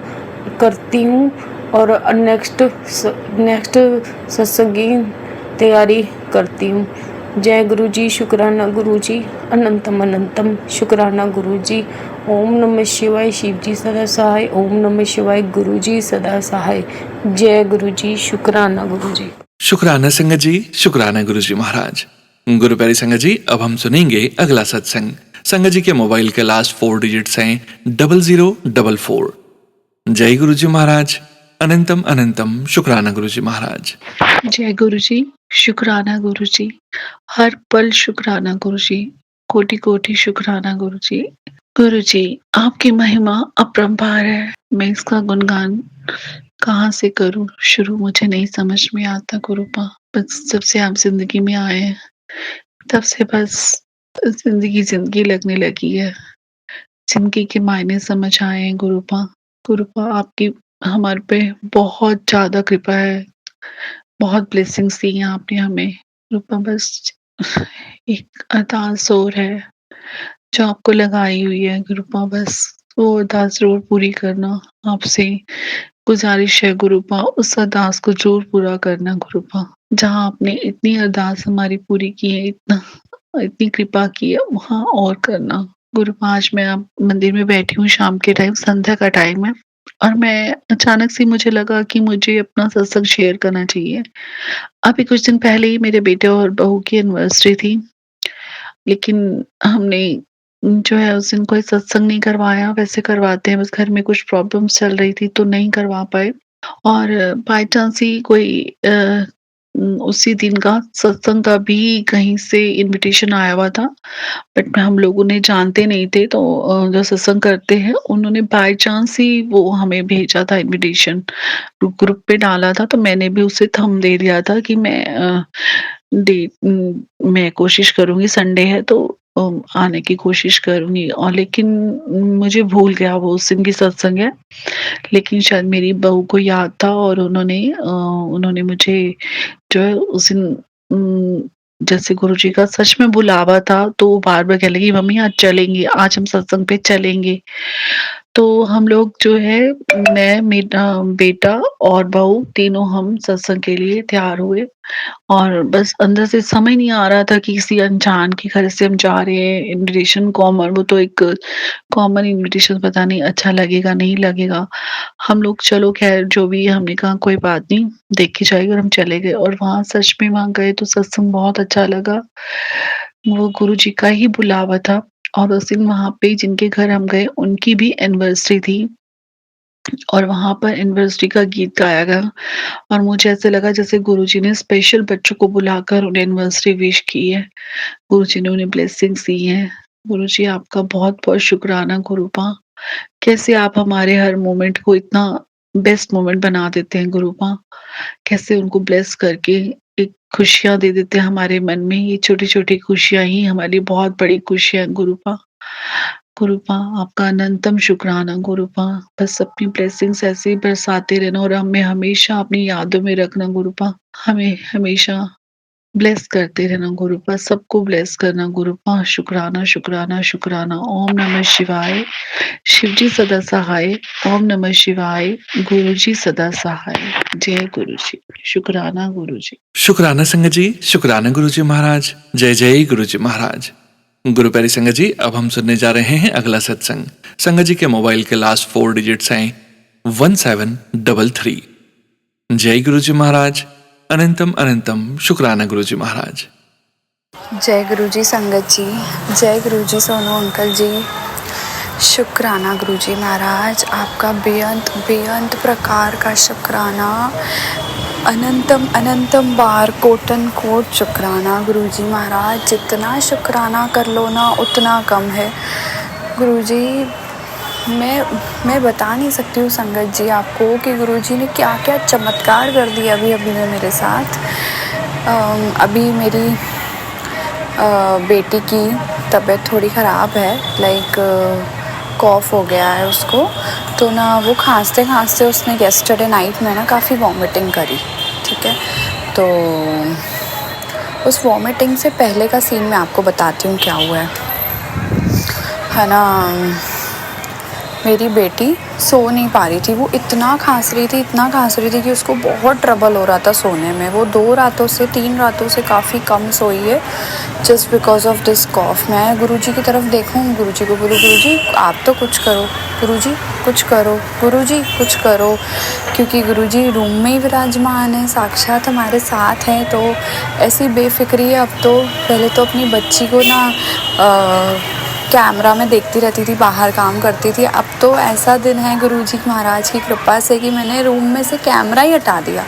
S5: करती हूँ और नेक्स्ट सत्संग की तैयारी करती हूँ। जय गुरु जी, शुक्राना गुरु जी, अनंतम अनंतम शुक्राना गुरु जी। ओम नमः शिवाय, शिव जी सदा सहाय। ओम नमः शिवाय, गुरु जी सदा सहाय। जय गुरु जी, शुक्राना गुरु जी।
S1: शुक्राना संगत जी, शुक्राना गुरु जी महाराज। गुरु प्यारी संगत जी, अब हम सुनेंगे अगला सत्संग। संगत जी के मोबाइल के लास्ट 4 डिजिट्स हैं 0044। जय गुरु जी महाराज, अनंतम अनंतम शुक्राना गुरु जी महाराज।
S6: जय गुरु जी, शुक्राना गुरु जी, हर पल शुक्राना गुरु जी, कोटि कोटि शुक्राना गुरु जी। गुरु जी आपकी महिमा अपरंपार है, मैं इसका गुणगान कहाँ से करूं शुरू, मुझे नहीं समझ में आता गुरुपा। बस जब से आप जिंदगी में आए हैं तब से बस जिंदगी लगने लगी है, जिंदगी के मायने समझ आए हैं गुरुपा। गुरुपा आपकी हमारे पे बहुत ज्यादा कृपा है, बहुत ब्लेसिंग्स दी हैं आपने हमें गुरुपा। बस एक अरदास और है जो आपको लगाई हुई है गुरुपा, बस वो अरदास जरूर पूरी करना। आपसे गुजारिश है गुरुपा, उस अरदास को जरूर पूरा करना गुरुपा। जहाँ आपने इतनी अरदास हमारी पूरी की है, इतनी कृपा की है, वहाँ और करना गुरुपा। आज मैं आप मंदिर में बैठी हूँ, शाम के टाइम, संध्या का टाइम है, और मैं अचानक से मुझे लगा कि मुझे अपना सत्संग शेयर करना चाहिए। अभी कुछ दिन पहले ही मेरे बेटे और बहू की एनिवर्सरी थी, लेकिन हमने जो है उस दिन कोई सत्संग नहीं करवाया। वैसे करवाते हैं, बस घर में कुछ प्रॉब्लम्स चल रही थी तो नहीं करवा पाए। और बाय चांस ही कोई उसी दिन का सत्संग का भी कहीं से इनविटेशन आया हुआ था, बट हम लोग उन्हें जानते नहीं थे। तो जो सत्संग करते हैं उन्होंने बाय चांस ही वो हमें भेजा था इनविटेशन, ग्रुप पे डाला था, तो मैंने भी उसे थंब दे दिया था कि मैं कोशिश करूंगी, संडे है तो आने की कोशिश करूंगी। और लेकिन मुझे भूल गया वो उस दिन की सत्संग है, लेकिन शायद मेरी बहू को याद था और उन्होंने मुझे जो है उस दिन जैसे गुरुजी का सच में बुलावा था, तो वो बार-बार कहने लगी, "मम्मी आज चलेंगे, आज हम सत्संग पे चलेंगे।" तो हम लोग जो है, मैं, मेरा बेटा और बहू तीनों हम सत्संग के लिए तैयार हुए और बस अंदर से समझ नहीं आ रहा था कि किसी अनजान के घर से हम जा रहे हैं, इन्विटेशन कॉमन, वो तो एक कॉमन इन्विटेशन, पता नहीं अच्छा लगेगा, नहीं लगेगा। हम लोग चलो ख़ैर जो भी है, हमने कहा कोई बात नहीं, देखी जाएगी और हम चले गए और वहाँ सच में वहाँ गए तो सत्संग बहुत अच्छा लगा। वो गुरुजी का ही बुलावा था और उस दिन वहाँ पे जिनके घर हम गए उनकी भी एनिवर्सरी थी और वहाँ पर एनिवर्सरी का गीत गाया गया और मुझे ऐसे लगा जैसे गुरुजी ने स्पेशल बच्चों को बुलाकर उन्हें एनिवर्सरी विश की है। गुरुजी ने उन्हें ब्लेसिंग्स दी हैं। गुरुजी आपका बहुत-बहुत शुक्राना गुरुपा। कैसे आप हमारे हर मोमेंट को इतना बेस्ट मोमेंट बना देते हैं गुरुपा। कैसे उनको ब्लेस करके एक खुशियाँ दे देते हैं हमारे मन में। ये छोटी-छोटी खुशियाँ ही हमारे लिए बहुत बड़ी खुशियाँ हैं गुरुपा। गुरुपा आपका अनंतम शुक्राना गुरुपा। बस अपनी ब्लेसिंग्स ऐसे ही बरसाते रहना और हमें हमेशा अपनी यादों में रखना गुरुपा। हमें हमेशा ब्लेस करते रहना गुरुपा, सबको ब्लेस करना गुरुपा। शुक्राना, शुक्राना, शुक्राना। ओम नमः शिवाय। शिवजी सदा सहाय। ओम नमः शिवाय। गुरुजी सदा सहाय। जय गुरुजी। शुक्राना गुरुजी।
S1: शुक्राना संगत जी, शुक्राना गुरुजी महाराज। जय जय गुरुजी महाराज। गुरु प्यारी संगत जी, अब हम सुनने जा रहे हैं अगला सत्संग। संगत जी के मोबाइल के लास्ट 4 डिजिट्स हैं 1733। जय गुरुजी महाराज। अनंतम अनंतम शुक्राना गुरुजी महाराज।
S7: जय गुरुजी संगत जी, जय गुरुजी सोनू अंकल जी। शुक्राना गुरुजी महाराज, आपका बेअंत प्रकार का शुक्राना। अनंतम अनंतम बार कोटन कोट शुक्राना गुरुजी महाराज। जितना शुक्राना कर लो ना उतना कम है गुरुजी। मैं बता नहीं सकती हूँ संगत जी आपको कि गुरुजी ने क्या क्या चमत्कार कर दिया अभी में मेरे साथ। अभी मेरी बेटी की तबीयत थोड़ी ख़राब है, लाइक कॉफ हो गया है उसको, तो ना वो खांसते खांसते उसने येस्टरडे नाइट में ना काफ़ी वॉमिटिंग करी। ठीक है, तो उस वॉमिटिंग से पहले का सीन मैं आपको बताती हूँ क्या हुआ है ना। मेरी बेटी सो नहीं पा रही थी, वो इतना खांस रही थी कि उसको बहुत ट्रबल हो रहा था सोने में। वो 3 रातों से काफ़ी कम सोई है जस्ट बिकॉज ऑफ दिस कॉफ। मैं गुरुजी की तरफ देखूँ, गुरुजी को बोलूँ गुरुजी आप तो कुछ करो, गुरुजी कुछ करो, गुरुजी कुछ करो, क्योंकि गुरुजी रूम में ही विराजमान है, साक्षात हमारे साथ हैं। तो ऐसी बेफिक्री है अब तो। पहले तो अपनी बच्ची को ना कैमरा में देखती रहती थी, बाहर काम करती थी। अब तो ऐसा दिन है गुरुजी महाराज की कृपा से कि मैंने रूम में से कैमरा ही हटा दिया।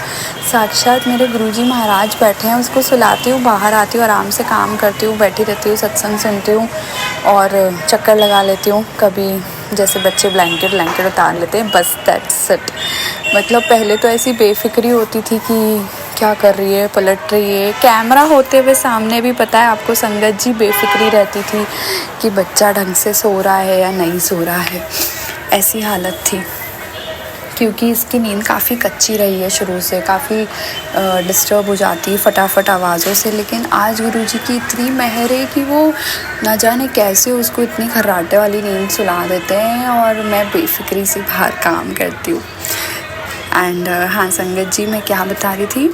S7: साक्षात मेरे गुरुजी महाराज बैठे हैं, उसको सुलाती हूँ, बाहर आती हूँ, आराम से काम करती हूँ, बैठी रहती हूँ, सत्संग सुनती हूँ और चक्कर लगा लेती हूँ। कभी जैसे बच्चे ब्लैंकेट उतार लेते हैं, बस दैट्स इट। मतलब पहले तो ऐसी बेफिक्री होती थी कि क्या कर रही है, पलट रही है। कैमरा होते हुए सामने भी पता है आपको संगत जी, बेफिक्री रहती थी कि बच्चा ढंग से सो रहा है या नहीं सो रहा है। ऐसी हालत थी क्योंकि इसकी नींद काफ़ी कच्ची रही है शुरू से, काफ़ी डिस्टर्ब हो जाती है फटाफट आवाज़ों से। लेकिन आज गुरुजी की इतनी मेहर है कि वो ना जाने कैसे उसको इतनी खर्राटे वाली नींद सुला देते हैं और मैं बेफिक्री से बाहर काम करती हूँ। एंड हाँ संगत जी, मैं क्या बता रही थी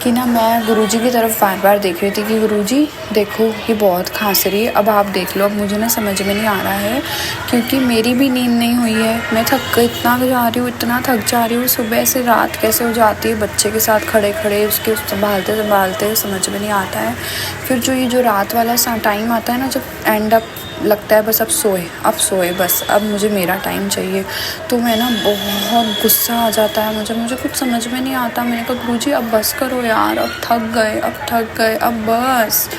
S7: कि ना मैं गुरुजी की तरफ बार देख रही थी कि गुरुजी देखो ये बहुत खांस रही है, अब आप देख लो। अब मुझे ना समझ में नहीं आ रहा है क्योंकि मेरी भी नींद नहीं हुई है। मैं इतना थक जा रही हूँ, सुबह से रात कैसे हो जाती है बच्चे के साथ खड़े उसके संभालते समझ में नहीं आता है। फिर जो रात वाला टाइम आता है ना, जब एंड अप लगता है बस अब सोए बस, अब मुझे मेरा टाइम चाहिए। तो मैं ना बहुत गुस्सा आ जाता है मुझे कुछ समझ में नहीं आता। मैंने कहा गुरुजी अब बस करो यार, अब थक गए अब बस।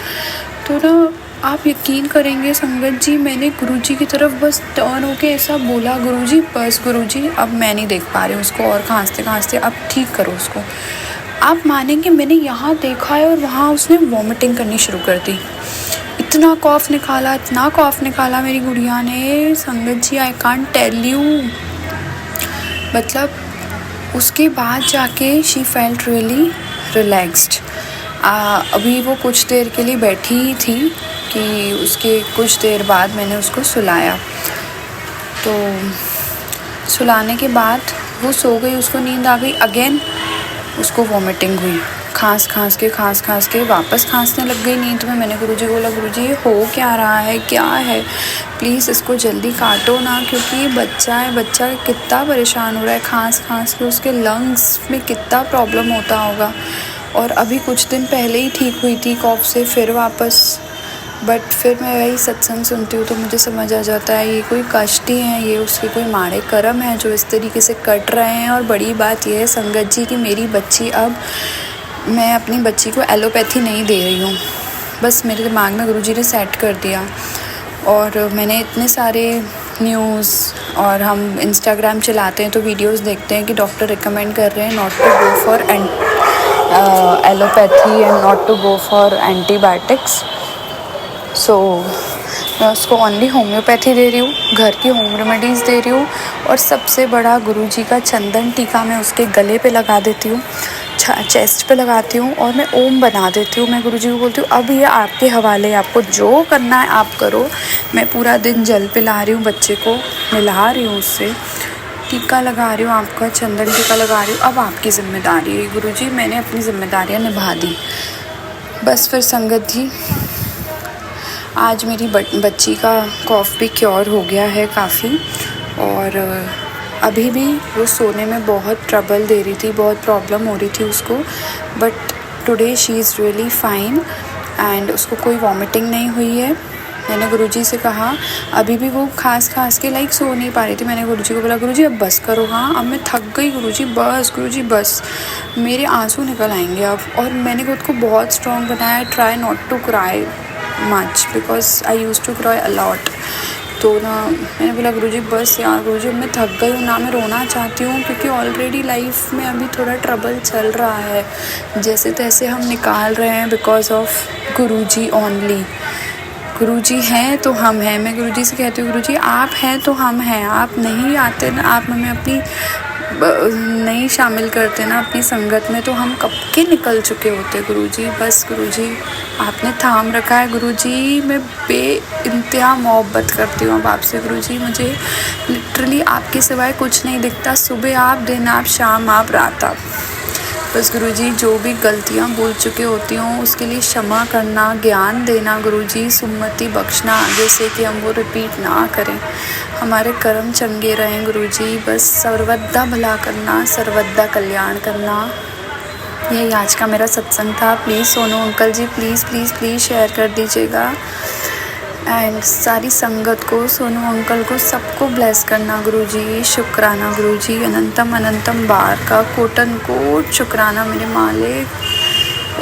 S7: तो ना आप यकीन करेंगे संगत जी, मैंने गुरुजी की तरफ बस टर्न होके ऐसा बोला, गुरुजी बस गुरुजी अब मैं नहीं देख पा रही हूँ उसको और खांसते अब ठीक करो उसको। आप मानेंगे मैंने यहाँ देखा है और वहाँ उसने वॉमिटिंग करनी शुरू कर दी। इतना कॉफ निकाला मेरी गुड़िया ने संगत जी, आई कांट टेल यू। मतलब उसके बाद जाके शी फेल्ट रियली रिलैक्स्ड। अभी वो कुछ देर के लिए बैठी ही थी कि उसके कुछ देर बाद मैंने उसको सुलाया। तो सुलाने के बाद वो सो गई, उसको नींद आ गई। अगेन उसको वॉमिटिंग हुई, खांस खांस के वापस खांसने लग गई नींद में। मैंने गुरुजी को बोला, गुरुजी ये हो क्या रहा है, क्या है, प्लीज़ इसको जल्दी काटो ना, क्योंकि ये बच्चा है, बच्चा कितना परेशान हो रहा है, खांस के उसके लंग्स में कितना प्रॉब्लम होता होगा। और अभी कुछ दिन पहले ही ठीक हुई थी कॉफ से, फिर वापस। बट फिर मैं वही सत्संग सुनती हूँ तो मुझे समझ आ जाता है ये कोई कष्ट ही है, ये उसके कोई माड़े कर्म हैं जो इस तरीके से कट रहे हैं। और बड़ी बात यह है संगत जी कि मेरी बच्ची, अब मैं अपनी बच्ची को एलोपैथी नहीं दे रही हूँ, बस मेरे दिमाग में गुरुजी ने सेट कर दिया। और मैंने इतने सारे न्यूज़, और हम इंस्टाग्राम चलाते हैं तो वीडियोस देखते हैं कि डॉक्टर रिकमेंड कर रहे हैं not to go for allopathy and not to go for antibiotics. So मैं उसको ओनली होम्योपैथी दे रही हूँ, घर की होम रेमेडीज़ दे रही हूँ। और सबसे बड़ा गुरुजी का चंदन टीका मैं उसके गले पे लगा देती हूँ, चेस्ट पे लगाती हूँ, और मैं ओम बना देती हूँ। मैं गुरुजी को बोलती हूँ अब ये आपके हवाले, आपको जो करना है आप करो। मैं पूरा दिन जल पिला रही हूँ, बच्चे को मिला रही हूँ, उससे टीका लगा रही हूँ, आपका चंदन टीका लगा रही हूँ। अब आपकी जिम्मेदारी है गुरुजी, मैंने अपनी जिम्मेदारियाँ निभा दी। बस फिर संगत जी, आज मेरी बच्ची का कॉफ़ भी क्योर हो गया है काफ़ी। और अभी भी वो सोने में बहुत ट्रबल दे रही थी, बहुत प्रॉब्लम हो रही थी उसको, but today she is really fine and उसको कोई वॉमिटिंग नहीं हुई है। मैंने गुरुजी से कहा, अभी भी वो खास के लाइक सो नहीं पा रही थी। मैंने गुरुजी को बोला, गुरुजी अब बस करो, हाँ अब मैं थक गई गुरुजी, बस गुरुजी बस, मेरे आंसू निकल आएंगे अब। और मैंने खुद को बहुत स्ट्रॉन्ग बनाया, try not to cry much because I used to cry a lot. तो ना मैंने बोला गुरुजी बस यार, गुरुजी मैं थक गई हूँ ना, मैं रोना चाहती हूँ, क्योंकि ऑलरेडी लाइफ में अभी थोड़ा ट्रबल चल रहा है, जैसे तैसे हम निकाल रहे हैं बिकॉज ऑफ गुरुजी ओनली। गुरुजी हैं तो हम हैं। मैं गुरुजी से कहती हूँ, गुरुजी आप हैं तो हम हैं, आप नहीं आते ना, आप हमें अपनी नहीं शामिल करते ना अपनी संगत में, तो हम कब के निकल चुके होते गुरुजी। बस गुरुजी आपने थाम रखा है गुरुजी, मैं बेइंतहा मोहब्बत करती हूँ अब आपसे गुरुजी। मुझे लिटरली आपके सिवाय कुछ नहीं दिखता, सुबह आप, दिन आप, शाम आप, रात आप। बस गुरुजी जो भी गलतियाँ भूल चुके होती हूँ उसके लिए क्षमा करना, ज्ञान देना गुरुजी, सुमति बख्शना आगे से कि हम वो रिपीट ना करें, हमारे कर्म चंगे रहें गुरुजी। बस सर्वदा भला करना, सर्वदा कल्याण करना, यही आज का मेरा सत्संग था। Please Sonu uncle ji please share कर दीजिएगा, एंड सारी संगत को, सोनू अंकल को, सबको ब्लेस करना गुरुजी। शुक्राना गुरुजी, अनंतम अनंतम बार का कोटन कोट शुक्राना मेरे मालिक।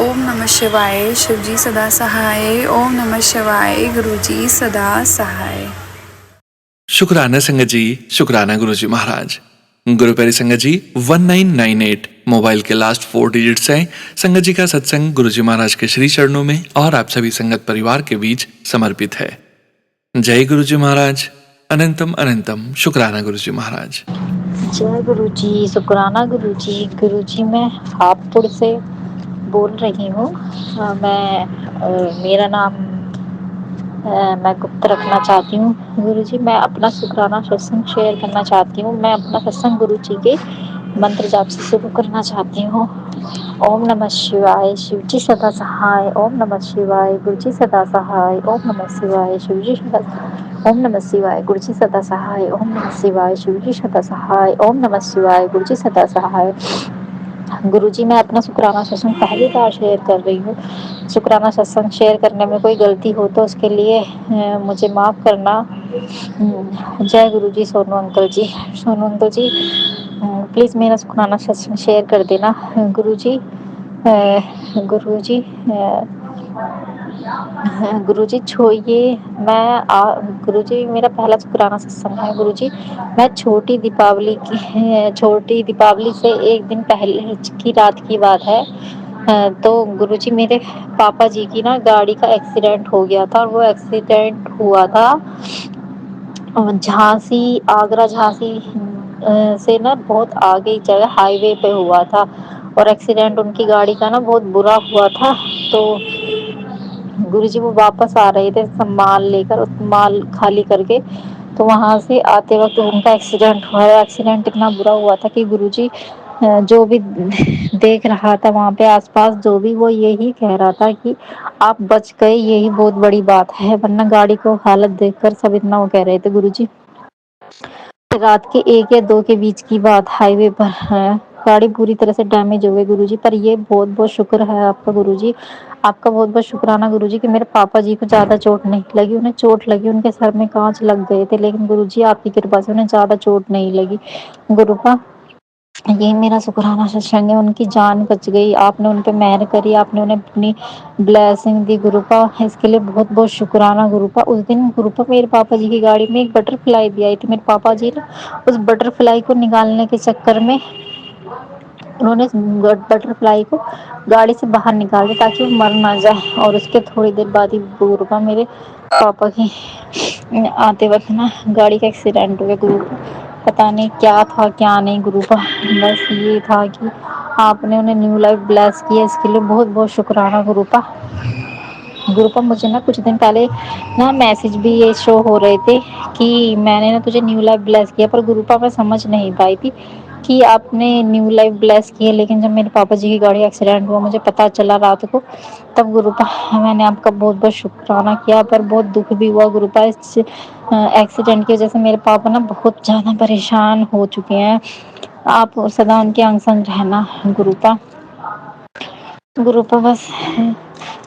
S7: ओम नमः शिवाय, शिवजी सदा सहाय। ओम नमः शिवाय, गुरुजी सदा सहाय।
S1: शुक्राना संगत जी, शुक्राना गुरुजी महाराज। गुरु प्यारी संगत जी 1998 मोबाइल के लास्ट 4 डिजिट्स हैं। संगत जी का सत्संग गुरुजी महाराज के श्री चरणों में और आप सभी संगत परिवार के बीच समर्पित है। जय गुरुजी महाराज, अनंतम अनंतम शुक्राना गुरुजी महाराज।
S8: जय गुरुजी, शुक्राना गुरुजी। गुरुजी मैं हापुड़ से बोल रही हूँ। मेरा नाम मैं गुप्त रखना चाहती हूँ गुरुजी। मैं अपना शुक्राना सत्संग शेयर करना चाहती हूँ। मैं अपना सत्संग गुरुजी के मंत्र जाप से शुरू करना चाहती हूँ। ओम नमः शिवाय, शिवजी सदा सहाय। ओम नमः शिवाय, गुरुजी सदा सहाय। ओम नमः शिवाय, शिवजी सदा, ओम नमः शिवाय, गुरुजी सदा सहाय। ओम नमः शिवाय, शिवजी सदा सहाय। ओम नमः शिवाय, गुरुजी सदा सहाय। गुरुजी मैं अपना शुक्राना सत्संग पहली बार शेयर कर रही हूँ। शुक्राना सत्संग शेयर करने में कोई गलती हो तो उसके लिए मुझे माफ़ करना। जय Guruji. Sonu uncle ji, Sonu uncle ji please मेरा शुक्राना सत्संग शेयर कर देना गुरुजी। गुरुजी गुरुजी छोड़िए, गुरुजी मेरा पहला शुक्राना सत्संग है गुरुजी। मैं छोटी दीपावली से एक दिन पहले की रात की बात है। तो गुरुजी मेरे पापा जी की ना गाड़ी का एक्सीडेंट हो गया था, और वो एक्सीडेंट हुआ था आगरा झांसी से ना बहुत आगे जगह हाईवे पे हुआ था। और एक्सीडेंट उनकी गाड़ी का ना बहुत बुरा हुआ था। तो गुरुजी वो वापस आ रहे थे सब माल लेकर, माल खाली करके, तो वहाँ से आते वक्त उनका एक्सीडेंट हुआ है। एक्सीडेंट इतना बुरा हुआ था कि गुरुजी जो भी देख रहा था वहाँ पे आसपास जो भी, वो यही कह रहा था कि आप बच गए, यही बहुत बड़ी बात है, वरना गाड़ी को हालत देखकर सब इतना वो कह रहे थे। गुरुजी रात के 1 या 2 के बीच की बात, हाईवे पर है, गाड़ी पूरी तरह से डैमेज हो गई गुरुजी। पर ये बहुत बहुत शुक्र है आपका गुरुजी, आपका बहुत बहुत शुक्राना गुरुजी कि मेरे पापा जी को ज़्यादा चोट नहीं लगी। उन्हें चोट लगी, उनके सर में कांच लग गए थे, लेकिन गुरुजी आपकी कृपा से उन्हें ज़्यादा चोट नहीं लगी। गुरुपा यही मेरा शुक्राना सत्संग है, उनकी जान बच गई, आपने उन पे मेहर करी, आपने उन्हें अपनी ब्लेसिंग दी गुरुपा, इसके लिए बहुत बहुत शुक्राना गुरुपा। उस दिन गुरुपा मेरे पापा जी की गाड़ी में एक बटरफ्लाई भी आई थी। मेरे पापा जी ने उस बटरफ्लाई को निकालने के चक्कर में उन्होंने उस बटरफ्लाई को गाड़ी से बाहर निकाल दिया ताकि वो मर ना जाए। और उसके थोड़ी देर बाद ही गुरुपा मेरे पापा की आते वक्त ना गाड़ी का एक्सीडेंट हो गया गुरुपा। पता नहीं क्या था क्या नहीं गुरुपा, बस ये था कि आपने उन्हें न्यू लाइफ ब्लेस किया, इसके लिए बहुत बहुत शुक्राना गुरुपा। गुरुपा मुझे ना कुछ दिन पहले ना मैसेज भी ये शो हो रहे थे कि मैंने ना तुझे न्यू लाइफ ब्लेस किया, पर गुरुपा मैं समझ नहीं पाई थी कि आपने न्यू लाइफ ब्लेस की है। लेकिन जब मेरे पापा जी की गाड़ी एक्सीडेंट हुआ, मुझे पता चला रात को, तब गुरुपा मैंने आपका बहुत बहुत शुक्राना किया। पर बहुत दुख भी हुआ गुरुपा, इस एक्सीडेंट की वजह से मेरे पापा ना बहुत ज़्यादा परेशान हो चुके हैं। आप सदा उनके अंग संग रहना गुरुपा। गुरुपा बस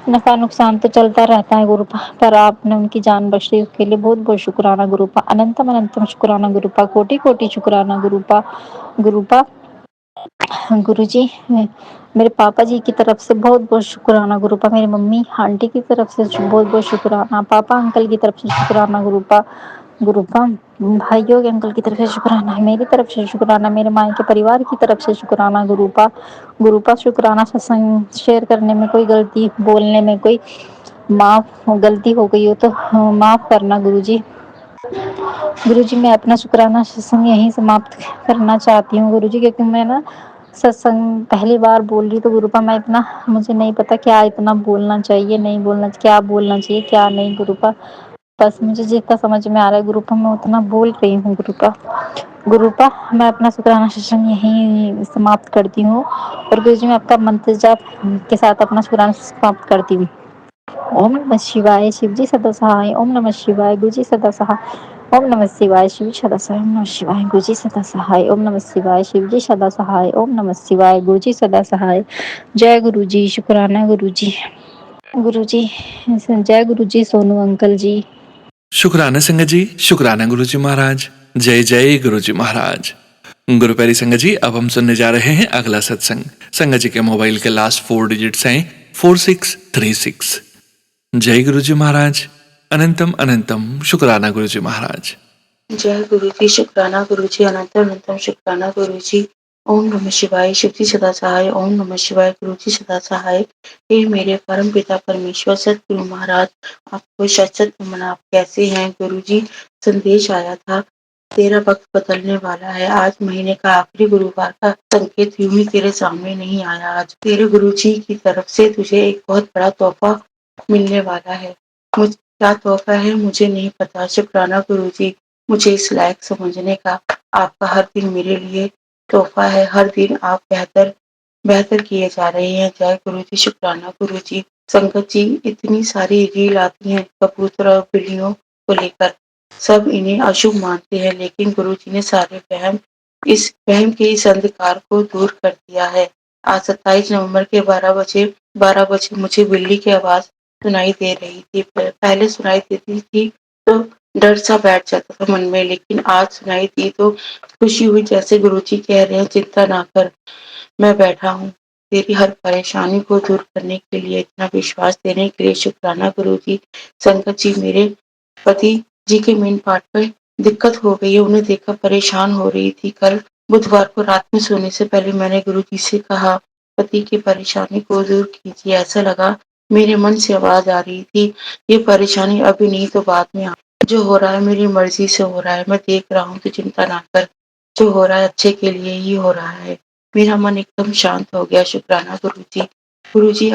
S8: नफा नुकसान तो चलता रहता है गुरुपा, पर आपने उनकी जान बख्श दी, उसके लिए बहुत बहुत शुक्राना गुरुपा। अनंतम अनंतम शुक्राना गुरुपा, कोटि कोटि शुक्राना गुरुपा। गुरुपा गुरुजी मेरे पापा जी की तरफ से बहुत बहुत शुक्राना गुरुपा, मेरी मम्मी आंटी की तरफ से बहुत बहुत शुक्राना, पापा अंकल की तरफ से शुक्राना गुरुपा। गुरुपा भाइयों के अंकल की तरफ से शुक्राना, मेरी तरफ से शुक्राना, मेरे माँ के परिवार की तरफ से शुक्राना गुरुपा। गुरुपा शुक्राना सत्संग शेयर करने में कोई गलती, बोलने में कोई गलती हो गई हो तो माफ करना गुरुजी। गुरुजी मैं अपना शुक्राना सत्संग यहीं समाप्त करना चाहती हूँ गुरुजी, क्योंकि मैं ना सत्संग पहली बार बोल रही, तो गुरुपा मैं इतना, मुझे नहीं पता क्या इतना बोलना चाहिए, नहीं बोलना, क्या बोलना चाहिए क्या नहीं गुरुपा। बस मुझे जितना समझ में आ रहा है गुरुपा मैं उतना बोल रही हूँ गुरुपा। गुरुपा मैं अपना शुक्राना सेशन यहीं समाप्त करती हूँ, और गुरुजी मैं आपका मंत्र जाप के साथ अपना शुक्राना समाप्त करती हूँ। ओम नमः शिवाय, शिवजी सदा सहाय। ओम नमः शिवाय, गुरुजी सदा सहाय। ओम नमः शिवाय, शिवजी सदा सहाय। ओम नमः शिवाय, गुरुजी सदा सहाय। ओम नमः शिवाय, शिवजी सदा सहाय। ओम नमः शिवाय, गुरुजी सदा सहाय। जय गुरुजी, शुक्राना गुरुजी। गुरुजी जय गुरुजी सोनू अंकल जी।
S1: शुक्राना संगत जी, शुक्राना गुरुजी महाराज। जय जय गुरुजी महाराज। गुरु प्यारी संगत जी, अब हम सुनने जा रहे हैं अगला सत्संग। संगत जी के मोबाइल के लास्ट 4 डिजिट्स हैं 4636। जय गुरुजी महाराज। अनंतम अनंतम शुक्राना गुरुजी महाराज।
S9: जय गुरु जी, शुक्राना गुरु जी, अनंतम अनंतम शुक्राना गुरु जी। ओम नमः शिवाय, शिवजी सदा सहाय। ओम नमः शिवाय, गुरु जी सदा सहाय। हे मेरे परम पिता परमेश्वर सतगुरु महाराज, आपको सत सत नमन। आप कैसे हैं गुरु जी? संदेश आया था, तेरा वक्त बदलने वाला है। आज महीने का आखिरी गुरुवार का संकेत यूं ही तेरे सामने नहीं आया। आज तेरे गुरु जी की तरफ से तुझे एक बहुत बड़ा तोहफा मिलने वाला है। क्या तोहफा है मुझे नहीं पता। शुक्राना गुरु जी, मुझे इस लायक समझने का। आपका हर दिन मेरे लिए तोहफा है। हर दिन आप बेहतर बेहतर किए जा रहे हैं। जय गुरु जी, शुक्राना गुरु जी। संगत जी, इतनी सारी रील आती हैं कबूतर और बिल्लियों को लेकर, सब इन्हें अशुभ मानते हैं, लेकिन गुरु जी ने सारे इस वहम के इस अंधकार को दूर कर दिया है। आज 27 नवंबर के 12 बजे मुझे बिल्ली की आवाज सुनाई दे रही थी। पहले सुनाई देती थी तो डर सा बैठ जाता था मन में, लेकिन आज सुनाई दी तो खुशी हुई, जैसे गुरुजी कह रहे हैं चिंता ना कर, मैं बैठा हूँ। तेरी हर परेशानी को दूर करने के लिए, इतना विश्वास देने के लिए शुक्राना गुरुजी। संगत जी, मेरे पति जी के मेन पार्ट पर दिक्कत हो गई है, उन्हें देखकर परेशान हो रही थी। कल बुधवार को रात में सोने से पहले मैंने गुरुजी से कहा, पति की परेशानी को दूर कीजिए। ऐसा लगा मेरे मन से आवाज आ रही थी, ये परेशानी अभी नहीं तो बाद में जो हो रहा है मेरी मर्जी से हो रहा है, मैं देख रहा हूँ, तो चिंता ना कर। जो हो रहा है अच्छे के लिए ही हो रहा है। मेरा मन एकदम शांत हो गया। शुक्राना गुरुजी। गुरुजी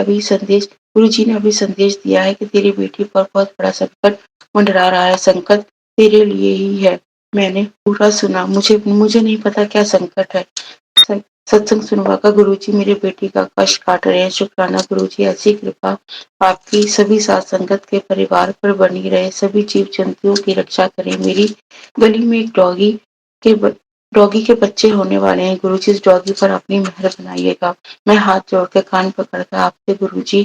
S9: ने अभी संदेश दिया है कि तेरी बेटी पर बहुत बड़ा संकट मंडरा रहा है। संकट तेरे लिए ही है। मैंने पूरा सुना। मुझे नहीं पता क्या संकट है। सत्संग सुनवाकर गुरुजी मेरे बेटी का कष्ट काट रहे हैं। शुक्राना गुरुजी, ऐसी कृपा आपकी सभी साथ संगत के परिवार पर बनी रहे। सभी जीव जंतुओं की रक्षा करें। मेरी गली में एक डॉगी के बच्चे होने वाले हैं। गुरुजी, इस डॉगी पर अपनी मेहर बनाइएगा। मैं हाथ जोड़कर कान पकड़कर आपसे गुरुजी,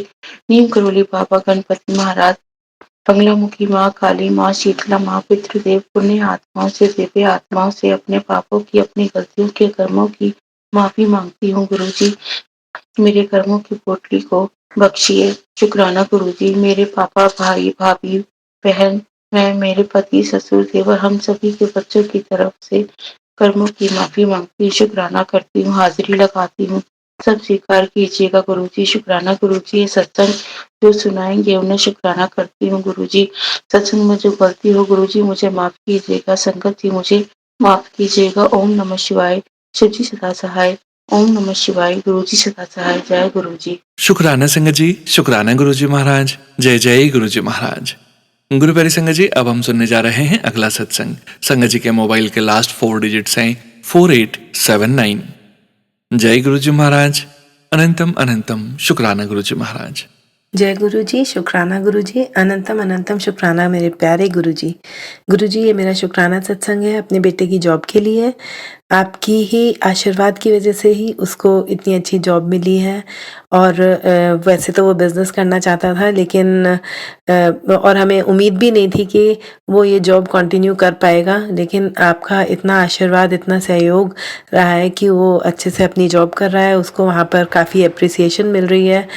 S9: नीम करोली बाबा, गणपति महाराज, बंगलामुखी माँ, काली माँ, शीतला माँ, पितृदेव, पुण्य आत्माओं से, दिव्य आत्माओं से अपने पापों की, अपनी गलतियों के कर्मों की माफी मांगती हूँ। गुरुजी, मेरे कर्मों की पोटली को बख्शिए। शुक्राना गुरुजी, मेरे पापा, भाई, भाभी, बहन, मैं, मेरे पति, ससुर, देवर, हम सभी के बच्चों की तरफ से कर्मों की माफी मांगती हूँ। शुक्राना करती हूँ, हाजिरी लगाती हूँ। सब स्वीकार कीजिएगा गुरुजी। शुक्राना गुरुजी, ये सत्संग जो सुनाएंगे उन्हें शुक्राना करती हूँ। गुरुजी, सत्संग में जो गलती हो गुरुजी मुझे माफ कीजिएगा। संगत जी मुझे माफ कीजिएगा। ओम नमः शिवाय। शिव जी सदा सहाय। ओम नमः शिवाय। गुरुजी सदा सहाय। जय गुरुजी।
S1: शुक्राना संगत जी, शुक्राना गुरुजी महाराज। जय जय गुरुजी महाराज। गुरु प्यारी संगत जी, अब हम सुनने जा रहे हैं अगला सत्संग। संगत जी के मोबाइल के लास्ट 4 डिजिट्स हैं 4879। जय गुरुजी महाराज। अनंतम अनंतम शुक्राना गुरुजी महाराज।
S10: जय गुरु जी, शुक्राना गुरु जी, अनंतम अनंतम शुक्राना मेरे प्यारे गुरु जी। गुरु जी, ये मेरा शुक्राना सत्संग है अपने बेटे की जॉब के लिए। आपकी ही आशीर्वाद की वजह से ही उसको इतनी अच्छी जॉब मिली है। और वैसे तो वो बिज़नेस करना चाहता था, लेकिन और हमें उम्मीद भी नहीं थी कि वो ये जॉब कंटिन्यू कर पाएगा, लेकिन आपका इतना आशीर्वाद, इतना सहयोग रहा है कि वो अच्छे से अपनी जॉब कर रहा है। उसको वहाँ पर काफ़ी एप्रिसिएशन मिल रही है,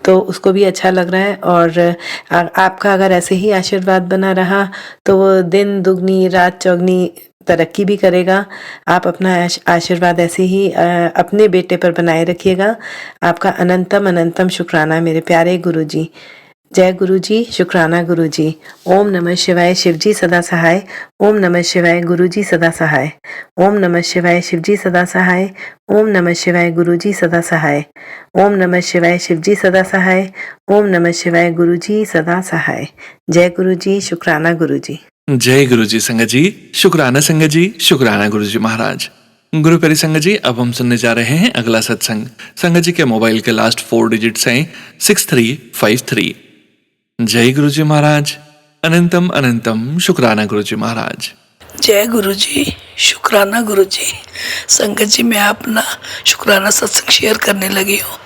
S10: तो उसको भी अच्छा लग रहा है। और आपका अगर ऐसे ही आशीर्वाद बना रहा तो वो दिन दुगनी रात चौगनी तरक्की भी करेगा। आप अपना आशीर्वाद ऐसे ही अपने बेटे पर बनाए रखिएगा। आपका अनंतम अनंतम शुक्राना मेरे प्यारे गुरु जी। जय गुरु जी, शुक्राना गुरु जी। ओम नमः शिवाय। शिव जी सदा सहाय। ओम नमः शिवाय। गुरु जी सदा सहाय। ओम नमः शिवाय। शिव जी सदा सहाय। ओम नमः शिवाय। गुरु जी सदा सहाय। ओम नमः शिवाय। शिव जी सदा सहाय। ओम नमः शिवाय। गुरु जी सदा सहाय। जय गुरु जी, शुक्राना गुरु जी।
S1: जय गुरुजी संगत जी, शुक्राना संगत जी, शुक्राना गुरुजी महाराज। गुरु प्यारी संगत जी, अब हम सुनने जा रहे हैं अगला सत्संग। संगत जी के मोबाइल के लास्ट 4 डिजिट्स हैं 6353। जय गुरुजी महाराज। अनंतम अनंतम शुक्राना गुरुजी महाराज।
S11: जय गुरु जी, शुक्राना गुरु जी। संगत जी, मैं अपना शुक्राना सत्संग शेयर करने लगी हूँ।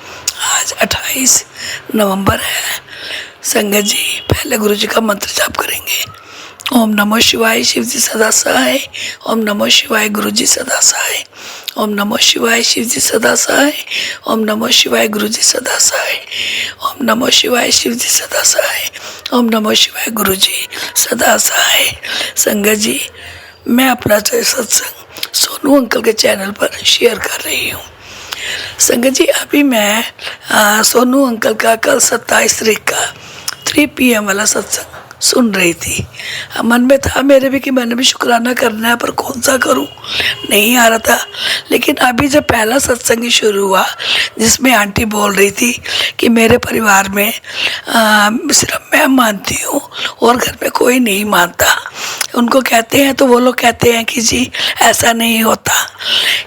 S11: आज 28 नवंबर है। संगत जी, पहले गुरु जी का मंत्र जाप करेंगे। ओम नमः शिवाय। शिव जी सदा सहाय। ओम नमः शिवाय। गुरु जी सदा सहाय। ओम नमः शिवाय। शिव जी सदा सहाय। ओम नमः शिवाय। गुरु जी सदा सहाय। ओम नमः शिवाय। शिव जी सदा सहाय। ओम नमः शिवाय। गुरु जी सदा सहाय। संगत जी, मैं अपना सत्संग सोनू अंकल के चैनल पर शेयर कर रही हूँ। संगत जी, अभी मैं सोनू अंकल का कल 27 तारीख का 3 PM वाला सत्संग सुन रही थी। मन में था मेरे भी कि मैंने भी शुक्राना करना है, पर कौन सा करूं, नहीं आ रहा था। लेकिन अभी जब पहला सत्संग शुरू हुआ, जिसमें आंटी बोल रही थी कि मेरे परिवार में सिर्फ मैं मानती हूँ और घर में कोई नहीं मानता, उनको कहते हैं तो वो लोग कहते हैं कि जी ऐसा नहीं होता।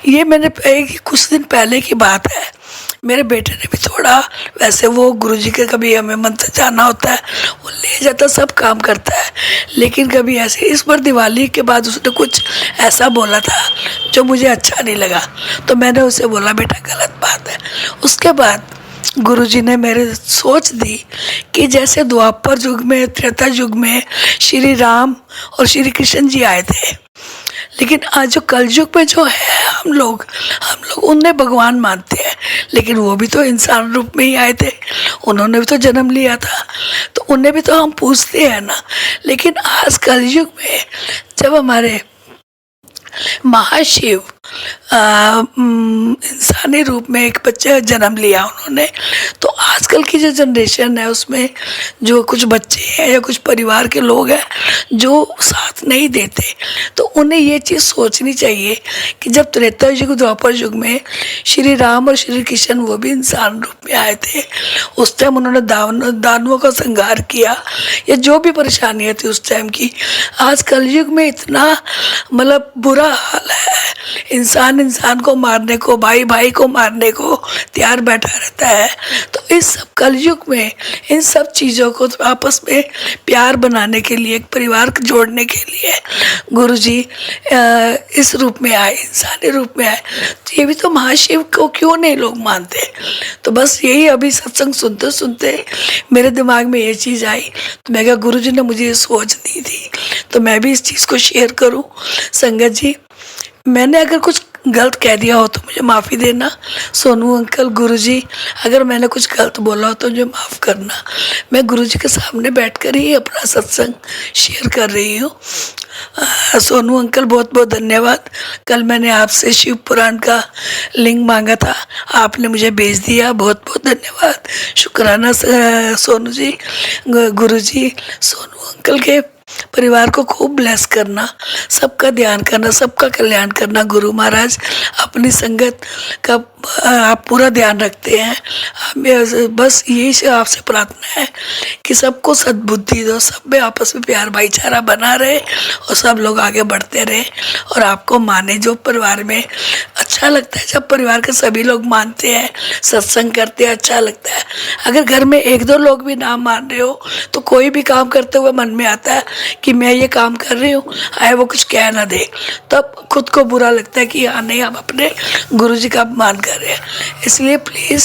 S11: ये मैंने कुछ दिन पहले की बात है। मेरे बेटे ने भी थोड़ा, वैसे वो गुरुजी के कभी हमें मंदिर जाना होता है, वो ले जाता, सब काम करता है, लेकिन कभी ऐसे इस बार दिवाली के बाद उसने कुछ ऐसा बोला था जो मुझे अच्छा नहीं लगा। तो मैंने उसे बोला, बेटा गलत बात है। उसके बाद गुरुजी ने मेरे सोच दी कि जैसे द्वापर युग में, त्रेता युग में श्री राम और श्री कृष्ण जी आए थे, लेकिन आज जो कलयुग में जो है हम लोग उन्हें भगवान मानते हैं, लेकिन वो भी तो इंसान रूप में ही आए थे, उन्होंने भी तो जन्म लिया था, तो उन्हें भी तो हम पूछते हैं ना। लेकिन आज कलयुग में जब हमारे महाशिव इंसानी रूप में एक बच्चा जन्म लिया उन्होंने। तो आजकल की जो जनरेशन है उसमें जो कुछ बच्चे हैं या कुछ परिवार के लोग हैं जो साथ नहीं देते, तो उन्हें ये चीज़ सोचनी चाहिए कि जब त्रेता युग द्वापर युग में श्री राम और श्री कृष्ण वो भी इंसान रूप में आए थे, उस टाइम उन्होंने दानवों का संहार किया या जो भी परेशानियाँ थी उस टाइम की। आज कलयुग में इतना मतलब बुरा हाल है, इंसान को मारने को, भाई भाई को मारने को तैयार बैठा रहता है। तो इस सब कलयुग में इन सब चीज़ों को आपस में प्यार बनाने के लिए, एक परिवार को जोड़ने के लिए गुरुजी इस रूप में आए, इंसानी रूप में आए। तो ये भी तो महाशिव को क्यों नहीं लोग मानते। तो बस यही अभी सत्संग सुनते सुनते मेरे दिमाग में ये चीज़ आई, तो मैं कहा गुरुजी ने मुझे ये सोच दी थी तो मैं भी इस चीज़ को शेयर करूं। संगत जी, मैंने अगर कुछ गलत कह दिया हो तो मुझे माफ़ी देना। सोनू अंकल, गुरुजी, अगर मैंने कुछ गलत बोला हो तो मुझे माफ़ करना। मैं गुरुजी के सामने बैठकर ही अपना सत्संग शेयर कर रही हूँ। सोनू अंकल बहुत बहुत धन्यवाद। कल मैंने आपसे शिव पुराण का लिंक मांगा था, आपने मुझे भेज दिया, बहुत बहुत धन्यवाद, शुक्राना सोनू जी। गुरुजी सोनू अंकल के परिवार को खूब ब्लेस करना, सबका ध्यान करना, सबका कल्याण करना। गुरु महाराज अपनी संगत का आप पूरा ध्यान रखते हैं। बस यही आपसे प्रार्थना है कि सबको सद्बुद्धि दो, सब में आपस में प्यार भाईचारा बना रहे और सब लोग आगे बढ़ते रहे और आपको माने। जो परिवार में अच्छा लगता है, जब परिवार के सभी लोग मानते हैं, सत्संग करते हैं, अच्छा लगता है। अगर घर में एक दो लोग भी ना मान रहे हो तो कोई भी काम करते हुए मन में आता है कि मैं ये काम कर रही हूँ, आए वो कुछ कह ना दे, तब खुद को बुरा लगता है कि हाँ नहीं, हम अपने गुरुजी का अपमान कर रहे हैं। इसलिए प्लीज़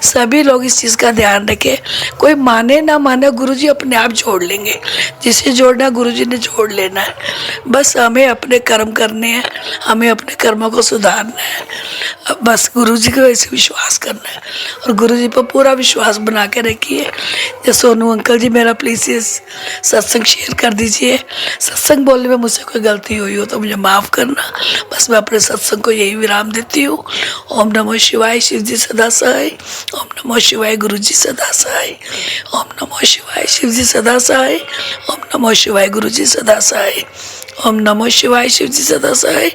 S11: सभी लोग इस चीज़ का ध्यान रखें। कोई माने ना माने, गुरुजी अपने आप जोड़ लेंगे। जिसे जोड़ना गुरुजी ने जोड़ लेना है। बस हमें अपने कर्म करने हैं, हमें अपने कर्मों को सुधारना है। बस गुरुजी को ऐसे विश्वास करना है और गुरुजी पर पूरा विश्वास बना के रखिए। ये सोनू अंकल जी, मेरा प्लीज़ ये सत्संग शेयर कर दीजिए। सत्संग बोलने में मुझसे कोई गलती हुई हो तो मुझे माफ़ करना। बस मैं अपने सत्संग को यही विराम देती हूँ। ओम नमो शिवाय, शिव जी सदा सहाय। ओम नमो शिवाय, गुरु जी सदा सहाय। ओम नमो शिवाय, शिव जी सदा सहाय। ओम नमो शिवाय, गुरु जी सदा सहाय। ओम नमो शिवाय, शिव जी सदा सहाय।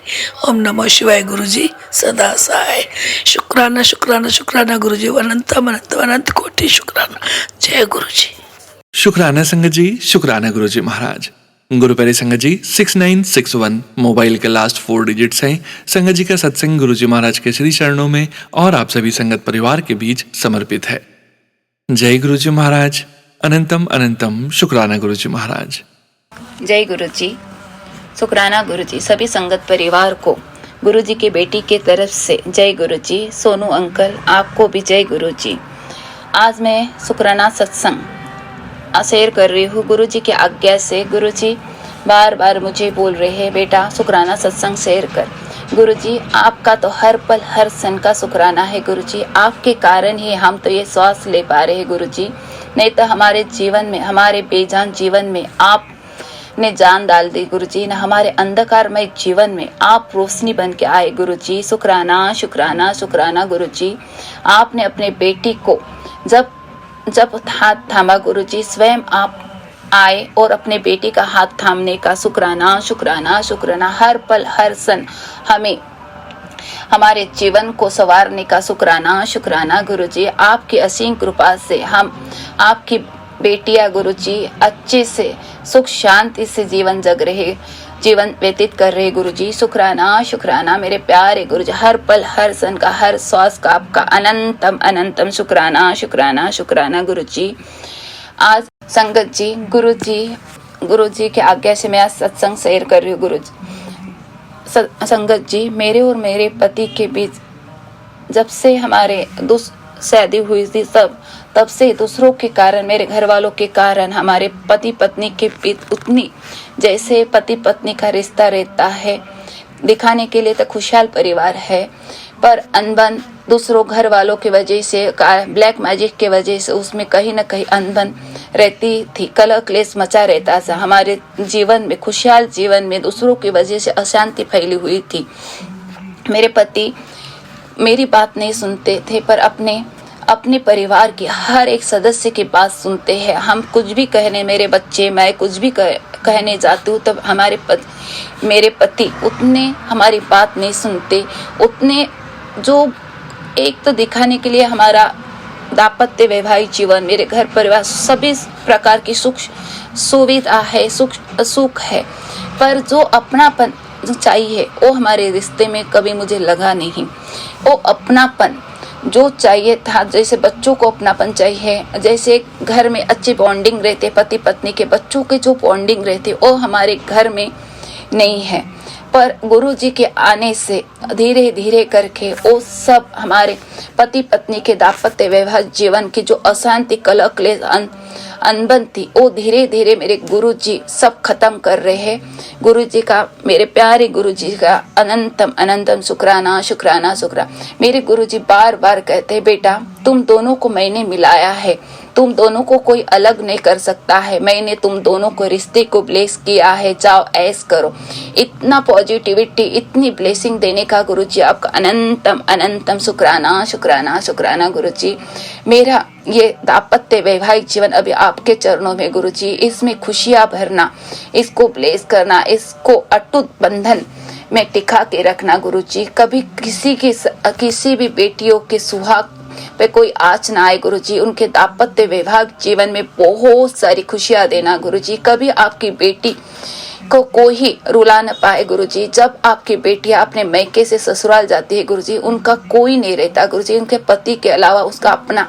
S11: ओम नमो शिवाय, गुरु जी सदा सहाय। शुक्राना शुक्राना शुक्राना गुरु जी, अनंत अनंत अनंत कोटि शुक्राना। जय गुरु जी।
S1: शुक्राना संगत जी, शुक्राना गुरुजी महाराज। गुरु प्यारी संगत जी, 6961 मोबाइल के लास्ट 4 डिजिट्स हैं। संगत जी का सत्संग गुरुजी महाराज के श्री चरणों में और आप सभी संगत परिवार के बीच समर्पित है। जय गुरुजी महाराज। अनंतम अनंतम शुक्राना गुरुजी महाराज।
S12: जय गुरुजी, शुक्राना गुरुजी। सभी संगत परिवार को गुरुजी की बेटी के तरफ से जय गुरुजी। सोनू अंकल, आपको भी जय गुरुजी। आज मैं शुक्राना सत्संग शेयर कर रही हूँ गुरुजी की आज्ञा से। गुरुजी बार बार मुझे बोल रहे हैं, बेटा शुक्राना सत्संग शेयर कर। गुरुजी, आपका तो हर पल हर क्षण का शुक्राना है गुरुजी। आपके कारण ही हम तो ये श्वास ले पा रहे हैं गुरुजी, नहीं तो हमारे जीवन में, हमारे बेजान जीवन में आपने जान डाल दी गुरुजी। न हमारे अंधकारमय जीवन में आप रोशनी बन के आए गुरुजी। शुक्राना शुक्राना शुक्राना गुरुजी। आपने अपने बेटी को जब हाथ थामा गुरुजी, स्वयं आप आए और अपने बेटी का हाथ थामने का शुक्राना शुक्राना शुक्राना। हर पल हर क्षण हमें हमारे जीवन को संवारने का शुक्राना शुक्राना गुरुजी। आपकी असीम कृपा से हम आपकी बेटियां गुरुजी अच्छे से सुख शांति से जीवन व्यतीत कर रहे गुरुजी। शुक्राना शुक्राना मेरे प्यारे गुरुजी। हर पल हर क्षण का, हर श्वास का आपका अनंतम अनंतम शुक्राना शुक्राना शुक्राना गुरुजी। आज संगत जी, गुरुजी की आज्ञा से मैं आज सत्संग शेयर कर रही हूँ गुरुजी। संगत जी, मेरे और मेरे पति के बीच जब से हमारे शादी हुई थी तब से दूसरों के कारण, मेरे घर वालों के कारण हमारे पति पत्नी के बीच उतनी जैसे पति पत्नी का रिश्ता रहता है, दिखाने के लिए तो खुशहाल परिवार है, पर अनबन दूसरों घर वालों की वजह से, ब्लैक मैजिक के वजह से उसमें कहीं ना कहीं अनबन रहती थी, कलह क्लेश मचा रहता था। हमारे जीवन में, खुशहाल जीवन में दूसरों की वजह से अशांति फैली हुई थी। मेरे पति मेरी बात नहीं सुनते थे, पर अपने परिवार की हर एक सदस्य की बात सुनते हैं। हम कुछ भी कहने, मेरे बच्चे, मैं कुछ भी कहने जाती हूँ, तब मेरे पति उतने हमारी बात नहीं सुनते। उतने जो एक तो दिखाने के लिए हमारा दाम्पत्य वैवाहिक जीवन, मेरे घर परिवार सभी प्रकार की सुख सुविधा है, सुख है, पर जो अपनापन जो चाहिए वो हमारे रिश्ते में कभी मुझे लगा नहीं। वो अपनापन जो चाहिए था, जैसे बच्चों को अपनापन चाहिए, जैसे घर में अच्छी बॉन्डिंग रहते, पति पत्नी के बच्चों के जो बॉन्डिंग रहती, वो हमारे घर में नहीं है। पर गुरु जी के आने से धीरे धीरे करके वो सब हमारे पति पत्नी के दाम्पत्य वैवाहिक जीवन की जो अशांति, कलह, क्लेश, अनबन थी, वो धीरे धीरे मेरे गुरु जी सब खत्म कर रहे हैं। गुरु जी का, मेरे प्यारे गुरु जी का अनंतम अनंतम शुक्राना शुक्राना शुक्राना। मेरे गुरु जी बार बार कहते हैं, बेटा तुम दोनों को मैंने मिलाया है, तुम दोनों को कोई अलग नहीं कर सकता है, मैंने तुम दोनों को रिश्ते को ब्लेस किया है, जाओ ऐस करो। इतना पॉजिटिविटी, इतनी ब्लेसिंग देने का गुरु जी आपका अनंतम अनंतम शुक्राना शुक्राना शुक्राना। गुरु जी मेरा ये दाम्पत्य वैवाहिक जीवन अभी आपके चरणों में गुरु जी, इसमें खुशियां भरना, इसको ब्लेस करना, इसको अटूट बंधन में टिका के रखना गुरु जी। कभी किसी भी बेटियों के सुहाग पे कोई आँच ना आए गुरु जी। उनके दाम्पत्य वैवाहिक जीवन में बहुत सारी खुशियां देना गुरु जी। कभी आपकी बेटी को कोई रुला न पाए गुरु जी। जब आपकी बेटियां अपने मैके से ससुराल जाती है गुरु जी, उनका कोई नहीं रहता गुरु जी, उनके पति के अलावा उसका अपना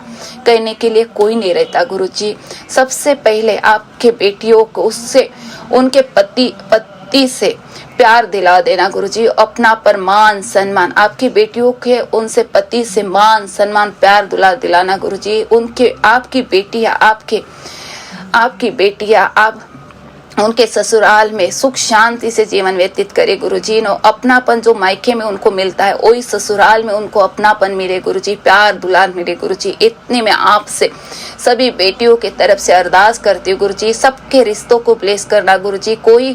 S12: कहने के लिए कोई नहीं रहता गुरु जी। सबसे पहले आपके बेटियों को उससे, उनके पति से प्यार दिला देना गुरु जी। अपना पर मान सम्मान, आपकी बेटियों के उनसे पति से मान सम्मान प्यार दिलाना गुरु जी। आपकी बेटियां आप उनके ससुराल में सुख शांति से जीवन व्यतीत करे गुरु जी। नो अपनापन जो मायके में उनको मिलता है, वही ससुराल में उनको अपनापन मिले गुरु जी, प्यार दुलार मिले गुरु जी। इतने में आपसे सभी बेटियों के तरफ से अरदास करती हूँ गुरु जी, सबके रिश्तों को ब्लेस करना गुरु जी। कोई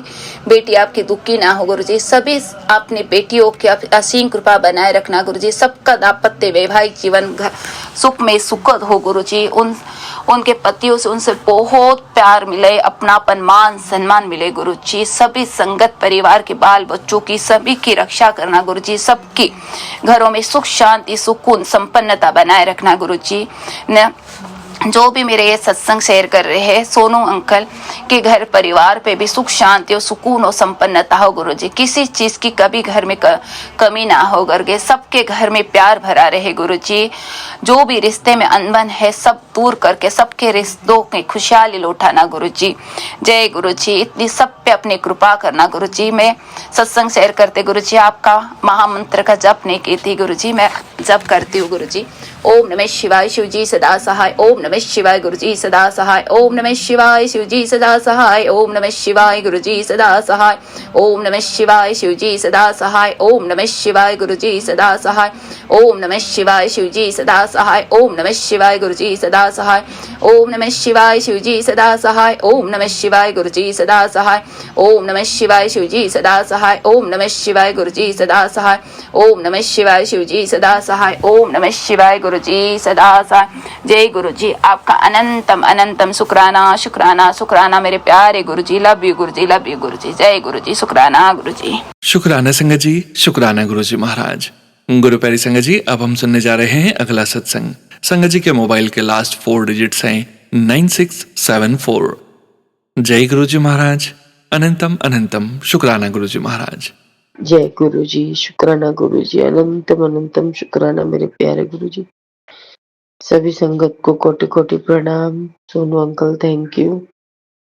S12: बेटी आपकी दुखी ना हो गुरु जी। सभी अपने बेटियों की असीम कृपा बनाए रखना गुरु जी। सबका दाम्पत्य वैवाहिक जीवन सुख में सुखद हो गुरु जी। उनके पतियों से उनसे बहुत प्यार मिले, अपनापन मान सम्मान मिले गुरु जी। सभी संगत परिवार के बाल बच्चों की सभी की रक्षा करना गुरु जी। सबकी घरों में सुख शांति सुकून संपन्नता बनाए रखना गुरु जी। जो भी मेरे ये सत्संग शेयर कर रहे हैं, सोनू अंकल के घर परिवार पे भी सुख शांति और सुकून और संपन्नता हो गुरु जी। किसी चीज की कभी घर में कमी ना हो करके, सबके घर में प्यार भरा रहे गुरु जी। जो भी रिश्ते में अनबन है सब दूर करके सबके रिश्तों में खुशहाली लौटाना गुरु जी। जय गुरु जी। इतनी सब पे अपनी कृपा करना गुरु जी। मैं सत्संग शेयर करते गुरु जी आपका महामंत्र का जप नहीं की थी गुरु जी, मैं जप करती हूँ गुरु जी। ओम नमः शिवाय शिव जी सदा सहाय। ओम नमः शिवाय गुरु जी सदा सहाय। ओम नमः शिवाय शिव जी सदा सहाय। ओम नमः शिवाय गुरु जी सदा सहाय। ओम नमः शिवाय शिव जी सदा सहाय। ओम नमः शिवाय गुरु जी सदा सहाय। ओम नमः शिवाय शिव जी सदा सहाय। ओम नमः शिवाय गुरु जी सदा सहाय। ओम नमः शिवाय शिव जी सदा सहाय। ओम नमः शिवाय गुरु जी सदा सहाय। ओम नमः शिवाय शिव जी सदा सहाय। ओम नमः शिवाय गुरु जी सदा सहाय। ओम नमः शिवाय शिव जी सदा सहाय। ओम नमः शिवाय गुरु जी सदा सहाय। जय गुरु जी। आपका अनंतम अनंतम शुक्राना शुक्राना शुक्राना मेरे प्यारे गुरु जी। Love you Guru ji, love you गुरु जी। जय गुरु जी। शुक्राना गुरु जी।
S1: शुक्राना संगत जी, शुक्राना गुरु जी महाराज। गुरु प्यारी संगत जी, अब हम सुनने जा रहे हैं अगला सत्संग। संगत जी के मोबाइल के लास्ट 4 डिजिट्स हैं 9674। जय गुरु जी महाराज। अनंतम अनंतम शुक्राना गुरु जी महाराज।
S13: जय गुरु जी। शुक्राना गुरु जी। अनंतम अनंतम शुक्राना मेरे प्यारे गुरु जी। सभी संगत को कोटि कोटि प्रणाम। सोनू अंकल थैंक यू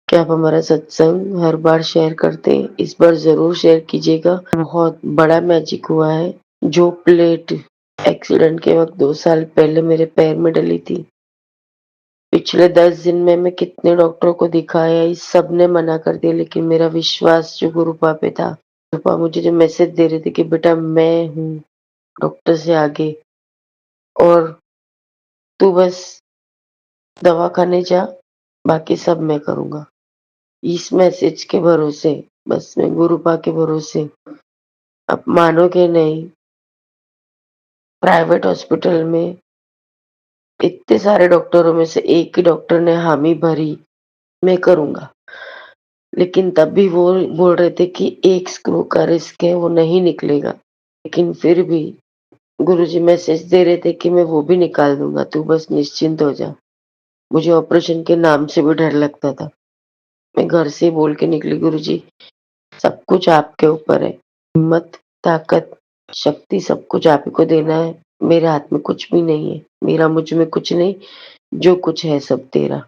S13: कि आप हमारा सत्संग हर बार शेयर करते हैं, इस बार जरूर शेयर कीजिएगा। बहुत बड़ा मैजिक हुआ है। जो प्लेट एक्सीडेंट के वक्त 2 साल पहले मेरे पैर में डली थी, पिछले 10 दिन में मैं कितने डॉक्टरों को दिखाया, इस सब ने मना कर दिया, लेकिन मेरा विश्वास जो गुरुपा पे था, गुरुपा मुझे जो मैसेज दे रहे थे कि बेटा मैं हूँ डॉक्टर से आगे, और तू बस दवा खाने जा, बाकी सब मैं करूँगा। इस मैसेज के भरोसे, बस मैं गुरुपा के भरोसे, आप मानोगे नहीं, प्राइवेट हॉस्पिटल में इतने सारे डॉक्टरों में से एक ही डॉक्टर ने हामी भरी, मैं करूँगा। लेकिन तब भी वो बोल रहे थे कि एक स्क्रू का रिस्क है, वो नहीं निकलेगा। लेकिन फिर भी गुरुजी मैसेज दे रहे थे कि मैं वो भी निकाल दूँगा, तू बस निश्चिंत हो जा। मुझे ऑपरेशन के नाम से भी डर लगता था। मैं घर से ही बोल के निकली, गुरुजी सब कुछ आपके ऊपर है। हिम्मत, ताकत, शक्ति सब कुछ आप ही को देना है। मेरे हाथ में कुछ भी नहीं है। मेरा मुझ में कुछ नहीं, जो कुछ है सब तेरा।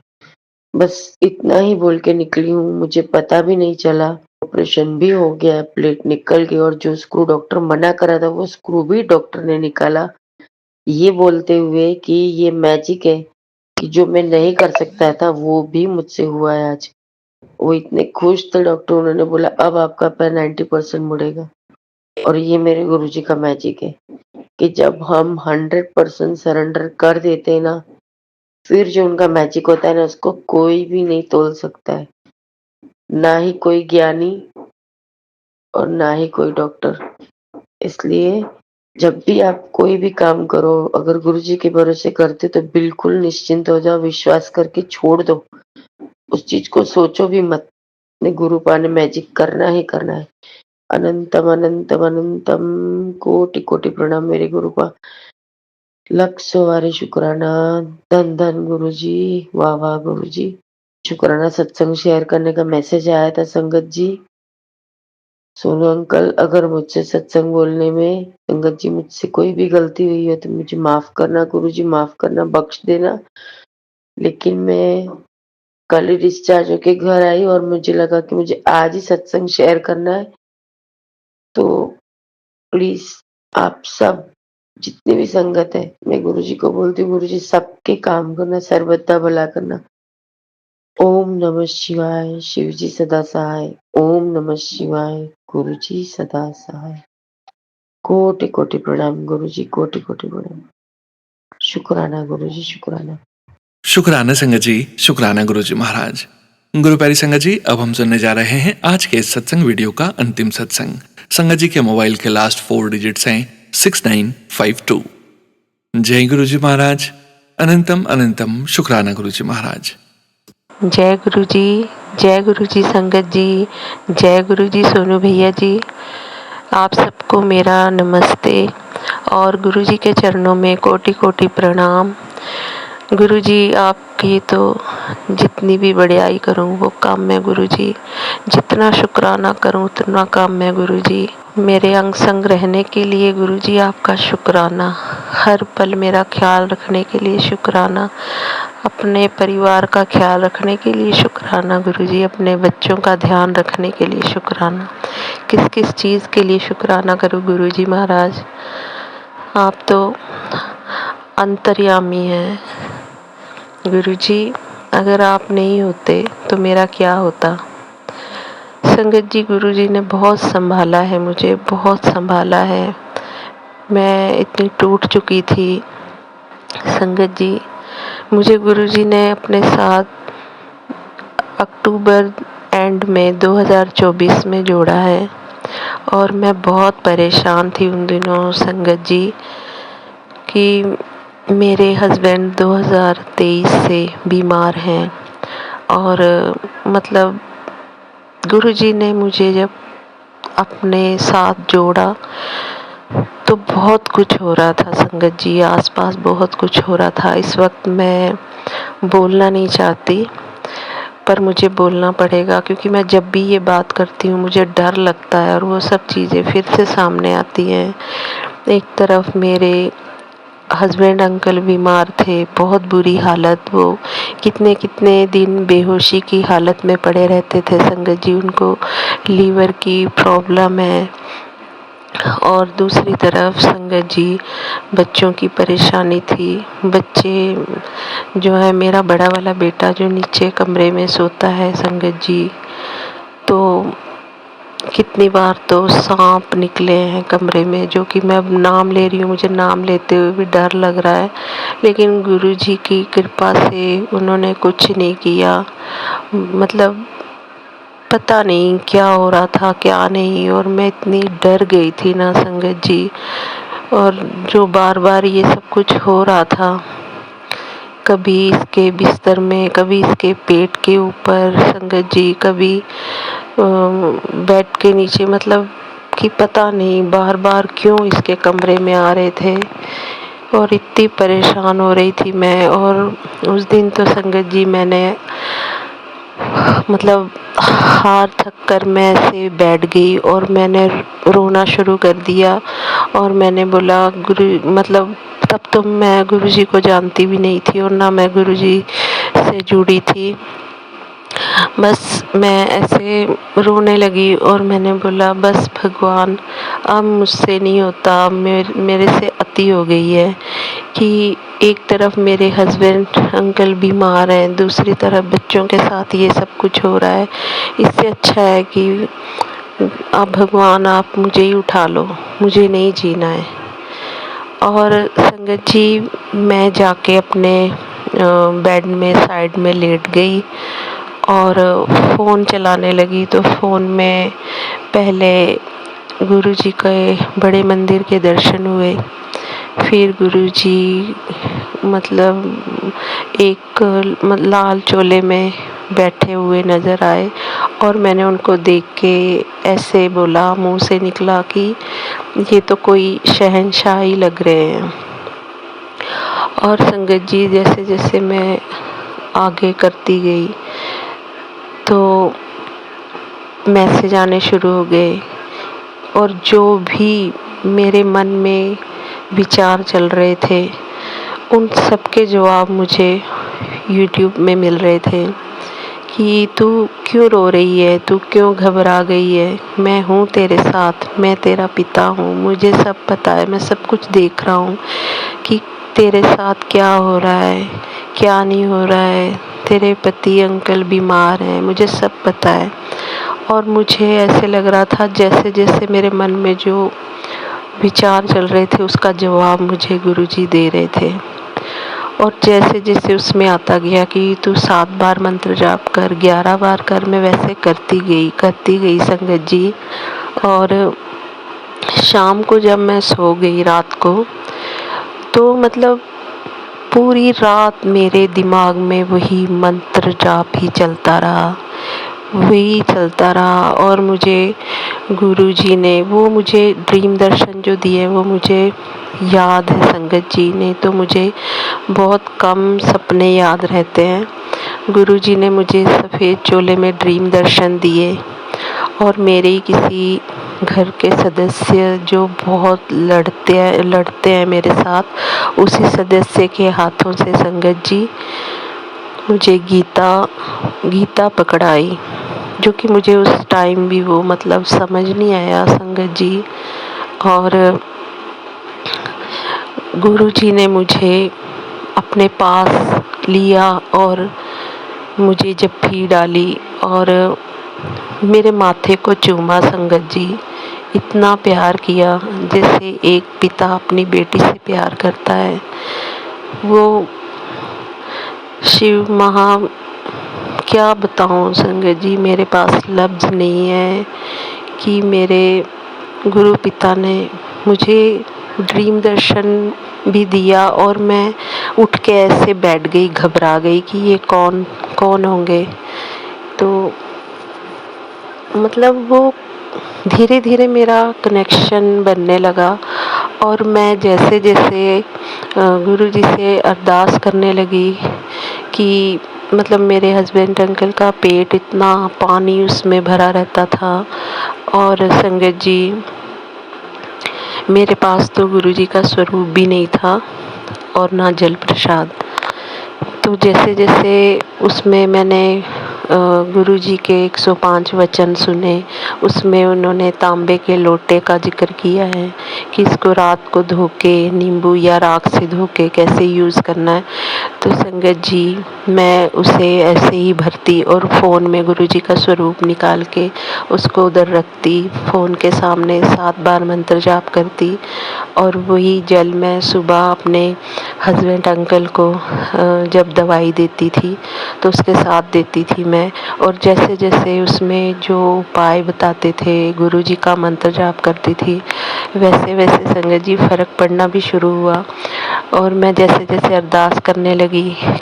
S13: बस इतना ही बोल के निकली हूँ। मुझे पता भी नहीं चला, ऑपरेशन भी हो गया, प्लेट निकल गई और जो स्क्रू डॉक्टर मना करा था वो स्क्रू भी डॉक्टर ने निकाला। ये बोलते हुए कि ये मैजिक है कि जो मैं नहीं कर सकता था वो भी मुझसे हुआ है आज। वो इतने खुश थे डॉक्टर, उन्होंने बोला अब आपका पैर 90% मुड़ेगा। और ये मेरे गुरुजी का मैजिक है कि जब हम 100% सरेंडर कर देते हैं ना, फिर जो उनका मैजिक होता है ना, उसको कोई भी नहीं तोल सकता है। ना ही कोई ज्ञानी और ना ही कोई डॉक्टर। इसलिए जब भी आप कोई भी काम करो, अगर गुरुजी के भरोसे करते तो बिल्कुल निश्चिंत हो जाओ, विश्वास करके छोड़ दो। उस चीज को सोचो भी मत। अपने गुरुपा ने मैजिक करना ही करना है। अनंतम अनंतम अनंतम कोटि कोटि प्रणाम मेरे गुरुपा। लख सवारे शुक्राना। धन धन गुरुजी, वाह वाह गुरुजी। शुक्राना सत्संग शेयर करने का मैसेज आया था संगत जी। सोनू अंकल, अगर मुझसे सत्संग बोलने में संगत जी मुझसे कोई भी गलती हुई है तो मुझे माफ करना गुरुजी, माफ करना, बख्श देना। लेकिन मैं कल ही डिस्चार्ज होके घर आई और मुझे लगा कि मुझे आज ही सत्संग शेयर करना है। तो प्लीज आप सब जितनी भी संगत है, मैं गुरुजी को बोलती हूँ, गुरुजी सबके काम करना, सर्वदा भला करना। ओम नमः शिवाय, शिवजी सदा सहाय। ओम नमः शिवाय, गुरुजी सदा सहाय। कोटि कोटि प्रणाम गुरुजी, कोटि कोटि प्रणाम। शुक्राना गुरुजी, शुक्राना।
S1: शुक्राना संगत जी, शुक्राना गुरुजी महाराज। गुरु प्यारी संगत जी, अब हम सुनने जा रहे हैं आज के इस सत्संग वीडियो का अंतिम सत्संग। संगत जी के मोबाइल के लास्ट 4 डिजिट्स हैं 6952। जय गुरुजी महाराज। अनंतम अनंतम शुक्राना गुरुजी महाराज।
S14: जय गुरुजी संगत जी, जय गुरुजी सोनू भैया जी। आप सबको मेरा नमस्ते और गुरुजी के चरणों में कोटि कोटि प्रणाम। गुरुजी आपकी तो जितनी भी बड़ाई करूं वो कम है गुरुजी, जितना शुक्राना करूं उतना कम है गुरुजी। मेरे अंग संग रहने के लिए गुरुजी आपका शुक्राना, हर पल मेरा ख्याल रखने के लिए शुक्राना, अपने परिवार का ख्याल रखने के लिए शुक्राना गुरुजी, अपने बच्चों का ध्यान रखने के लिए शुक्राना। किस किस चीज़ के लिए शुक्राना करूं गुरुजी महाराज, आप तो अंतर्यामी हैं गुरुजी। अगर आप नहीं होते तो मेरा क्या होता। संगत जी, गुरुजी ने बहुत संभाला है मुझे, बहुत संभाला है। मैं इतनी टूट चुकी थी संगत जी। मुझे गुरुजी ने अपने साथ अक्टूबर एंड में 2024 में जोड़ा है और मैं बहुत परेशान थी उन दिनों संगत जी कि मेरे हस्बैंड 2023 से बीमार हैं। और मतलब गुरुजी ने मुझे जब अपने साथ जोड़ा तो बहुत कुछ हो रहा था संगत जी, आसपास बहुत कुछ हो रहा था। इस वक्त मैं बोलना नहीं चाहती पर मुझे बोलना पड़ेगा, क्योंकि मैं जब भी ये बात करती हूँ मुझे डर लगता है और वो सब चीज़ें फिर से सामने आती हैं। एक तरफ मेरे हस्बैंड अंकल बीमार थे, बहुत बुरी हालत, वो कितने कितने दिन बेहोशी की हालत में पड़े रहते थे संगत जी। उनको लीवर की प्रॉब्लम है। और दूसरी तरफ संगत जी बच्चों की परेशानी थी। बच्चे जो है, मेरा बड़ा वाला बेटा जो नीचे कमरे में सोता है संगत जी, तो कितनी बार तो सांप निकले हैं कमरे में, जो कि मैं अब नाम ले रही हूँ, मुझे नाम लेते हुए भी डर लग रहा है। लेकिन गुरुजी की कृपा से उन्होंने कुछ नहीं किया। मतलब पता नहीं क्या हो रहा था क्या नहीं, और मैं इतनी डर गई थी ना संगत जी। और जो बार-बार ये सब कुछ हो रहा था, कभी इसके बिस्तर में, कभी इसके पेट के ऊपर संगत जी, कभी बेड के नीचे, मतलब कि पता नहीं बार-बार क्यों इसके कमरे में आ रहे थे और इतनी परेशान हो रही थी मैं। और उस दिन तो संगत जी मैंने मतलब हार थक कर मैं ऐसे बैठ गई और मैंने रोना शुरू कर दिया। और मैंने बोला गुरु, मतलब तब तो मैं गुरुजी को जानती भी नहीं थी और ना मैं गुरुजी से जुड़ी थी। बस मैं ऐसे रोने लगी और मैंने बोला बस भगवान, अब मुझसे नहीं होता, मेरे से अति हो गई है कि एक तरफ मेरे हस्बैंड अंकल बीमार हैं, दूसरी तरफ बच्चों के साथ ये सब कुछ हो रहा है। इससे अच्छा है कि अब भगवान आप मुझे ही उठा लो, मुझे नहीं जीना है। और संगत जी मैं जाके अपने बेड में साइड में लेट गई और फ़ोन चलाने लगी। तो फ़ोन में पहले गुरुजी के बड़े मंदिर के दर्शन हुए, फिर गुरुजी मतलब एक लाल चोले में बैठे हुए नज़र आए और मैंने उनको देख के ऐसे बोला, मुंह से निकला कि ये तो कोई शहंशाह ही लग रहे हैं। और संगत जी जैसे जैसे मैं आगे करती गई तो मैसेज आने शुरू हो गए और जो भी मेरे मन में विचार चल रहे थे उन सब के जवाब मुझे यूट्यूब में मिल रहे थे कि तू क्यों रो रही है, तू क्यों घबरा गई है, मैं हूँ तेरे साथ, मैं तेरा पिता हूँ, मुझे सब पता है, मैं सब कुछ देख रहा हूँ कि तेरे साथ क्या हो रहा है, क्या नहीं हो रहा है, तेरे पति अंकल बीमार हैं, मुझे सब पता है। और मुझे ऐसे लग रहा था जैसे जैसे मेरे मन में जो विचार चल रहे थे उसका जवाब मुझे गुरुजी दे रहे थे। और जैसे जैसे उसमें आता गया कि तू 7 बार मंत्र जाप कर, 11 बार कर, मैं वैसे करती गई संगत जी। और शाम को जब मैं सो गई रात को, तो मतलब पूरी रात मेरे दिमाग में वही मंत्र जाप ही चलता रहा, वही चलता रहा। और मुझे गुरुजी ने वो मुझे ड्रीम दर्शन जो दिए वो मुझे याद है संगत जी ने, तो मुझे बहुत कम सपने याद रहते हैं। गुरुजी ने मुझे सफ़ेद चोले में ड्रीम दर्शन दिए और मेरे ही किसी घर के सदस्य जो बहुत लड़ते हैं मेरे साथ, उसी सदस्य के हाथों से संगत जी मुझे गीता पकड़ाई, जो कि मुझे उस टाइम भी वो मतलब समझ नहीं आया संगत जी। और गुरुजी ने मुझे अपने पास लिया और मुझे जप्फी डाली और मेरे माथे को चूमा संगत जी, इतना प्यार किया जैसे एक पिता अपनी बेटी से प्यार करता है। वो शिव महा, क्या बताऊं संगत जी, मेरे पास लफ्ज़ नहीं है कि मेरे गुरु पिता ने मुझे ड्रीम दर्शन भी दिया और मैं उठ के ऐसे बैठ गई, घबरा गई कि ये कौन होंगे। तो मतलब वो धीरे धीरे मेरा कनेक्शन बनने लगा और मैं जैसे जैसे गुरुजी से अरदास करने लगी कि मतलब मेरे हस्बैंड अंकल का पेट इतना पानी उसमें भरा रहता था। और संगत जी मेरे पास तो गुरुजी का स्वरूप भी नहीं था और ना जल प्रसाद। तो जैसे जैसे उसमें मैंने गुरुजी के 105 वचन सुने, उसमें उन्होंने तांबे के लोटे का जिक्र किया है कि इसको रात को धो के नींबू या राख से धो के कैसे यूज़ करना है। तो संगत जी मैं उसे ऐसे ही भरती और फ़ोन में गुरुजी का स्वरूप निकाल के उसको उधर रखती, फ़ोन के सामने 7 बार मंत्र जाप करती और वही जल मैं सुबह अपने हस्बैंड अंकल को जब दवाई देती थी तो उसके साथ देती थी मैं। और जैसे जैसे उसमें जो उपाय बताते थे, गुरुजी का मंत्र जाप करती थी, वैसे वैसे संगत जी फ़र्क पड़ना भी शुरू हुआ। और मैं जैसे जैसे अरदास करने लगी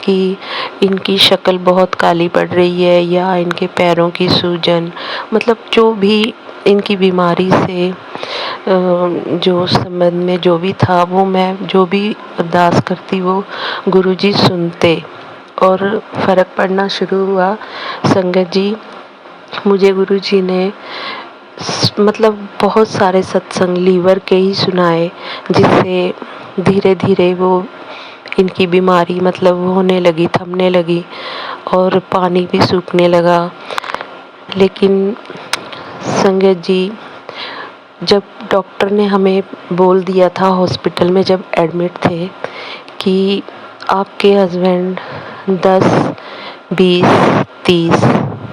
S14: कि इनकी शक्ल बहुत काली पड़ रही है या इनके पैरों की सूजन, मतलब जो भी इनकी बीमारी से जो संबंध में जो भी था, वो मैं जो भी अरदास करती वो गुरुजी सुनते और फ़र्क पड़ना शुरू हुआ। संगत जी मुझे गुरुजी ने मतलब बहुत सारे सत्संग लीवर के ही सुनाए, जिससे धीरे धीरे वो इनकी बीमारी मतलब होने लगी, थमने लगी और पानी भी सूखने लगा। लेकिन संगत जी जब डॉक्टर ने हमें बोल दिया था हॉस्पिटल में जब एडमिट थे कि आपके हस्बैंड 10, 20, 30,